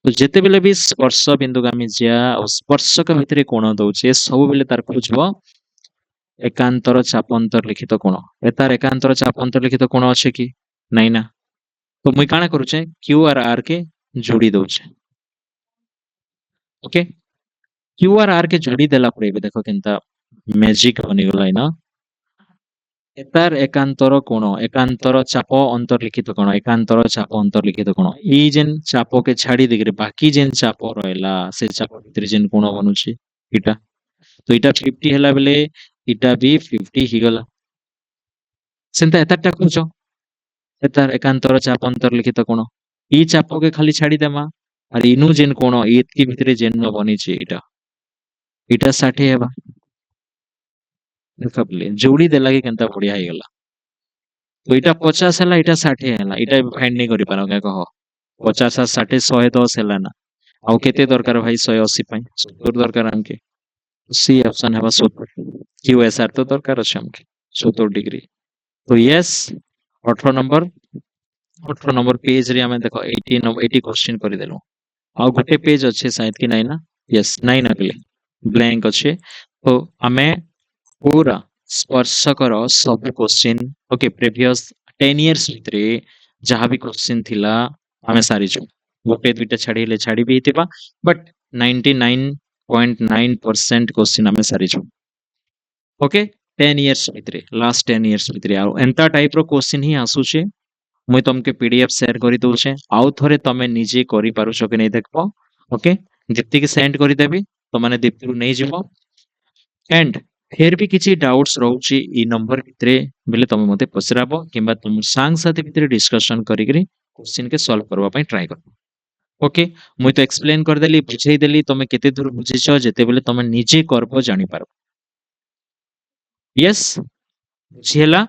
तो जेते बेले भी स्पर्श बिंदुगामी जिया आ स्पर्शक भितरे कोण दउचे सब बेले तार खोजबो एकांतर चाप अंतर्लिखित कोण एतार एकांतर चाप अंतर्लिखित कोण अछि कि नहीं ना तो मुई काना करूचे क्यू और आर के जोड़ी दउचे ओके क्यू और आर के जोड़ी देला परे देखो केनता मैजिक बनी गला ना एतार एकांतर कोण एकांतर चाप अंतर्लिखित कोण एकांतर चाप अंतर्लिखित कोण ई जेन चाप के छाड़ी देगरे बाकी जेन चाप रहला से चाप भितर जेन कोण बनुची इटा तो इटा 50 हला बेले इटा भी 50 ही गला सेंता एतारटा खोजो एतार एकांतर चाप अंतर्लिखित कोण ई चाप के खाली छाड़ी देमा और इनु जेन कोण इतकी भितरे जेन बनिची इटा इटा 60 हेबा देख बोले जोड़ी देला कि केनता बढ़िया हे गला तो इटा 50 हला इटा 60 हला इटा फाइंड नहीं करि पारो के कह 50 60 110 हला ना आउ केते दरकार भाई 180 पई 70 दरकार हमके सी ऑप्शन है 70 क्यूएसआर तो दरकार अछि हमके 70 डिग्री तो यस 18 नंबर पेज रे हमें देखो 80 क्वेश्चन कर देलो आ गोटे पेज अच्छे शायद कि नहीं ना यस नहीं ना पिले ब्लैंक अच्छे तो हमें पूरा स्पर्शकर सब क्वेश्चन ओके प्रीवियस 10 इयर्स भितरे जहाँ भी क्वेश्चन थिला हमें सारी जो गोटे दुईटा छाड़ी छाड़ी भी थिबा बट 99.9% क्वेश्चन हमें सारी जो ओके 10 इयर्स भितरे लास्ट 10 इयर्स भितरे आ एंता टाइप रो क्वेश्चन ही आसुचे मुई तुमके पीडीएफ शेयर करी दउछे आउ थरे तमे निजे करि पारुछो कि नहीं देखबो ओके जत्ती के सेंड करि देबी तो माने दीप्ति नहीं जीवो एंड फिर भी किसी डाउट्स रहउची ई नंबर भितरे बेले तमे मते पचराबो किंबा तुम सांग साथी भितरे डिस्कशन करिकरी क्वेश्चन के सॉल्व करबा पई ट्राई करबो ओके मुई तो एक्सप्लेन कर देली बुझेई देली तमे केते दूर बुझिछो जेते बेले तमे निजे करबो जानि पारबो यस बुझिहेला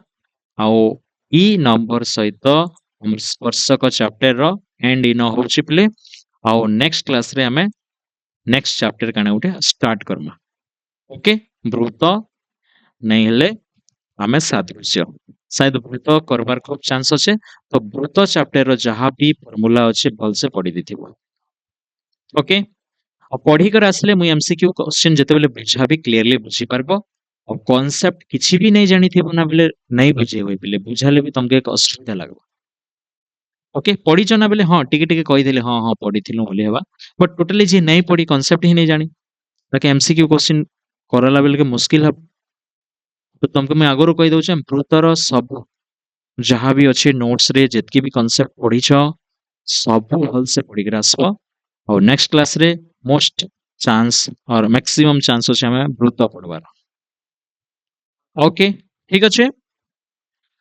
आओ ई नंबर सहित हम स्पर्शक चैप्टर रो एंड इन होची प्ले आओ नेक्स्ट क्लास रे हमें नेक्स्ट चैप्टर काने उठे स्टार्ट करमा ओके ब्रूत नहीं हेले हमें सादृश्य शायद ब्रूत करबार खूब चांस अच्छे तो ब्रूत चैप्टर रो जहाँ भी फॉर्मूला अच्छे भल से पढ़ी दीथिबो ओके और पढ़ी कर आसले मुई एमसीक्यू क्वेश्चन जते बेले बुझा भी क्लियरली बुझी पारबो और कांसेप्ट किछि भी नहीं जानी थिबो ना बेले नहीं बुझे होई बेले बुझाले भी तुमके एक असुविधा लागबो ओके पढ़ी ना बेले हाँ टिके टिके कहि देले हाँ हाँ पढ़ी थिलु बोली हेबा बट टोटली जे नहीं पढ़ी कांसेप्ट ही नहीं जानी ताके एमसीक्यू क्वेश्चन करला बेले के मुश्किल है तो तुमको मैं आगरो कहि दउछे ब्रूतर सब जहाँ भी अच्छे नोट्स रे जितकी भी कांसेप्ट पढ़ी छ सब भल से पढ़ी कर आसबो और नेक्स्ट क्लास रे मोस्ट चांस और मैक्सिमम चांस होचे हमें ब्रूत पढ़वार ओके ठीक अच्छे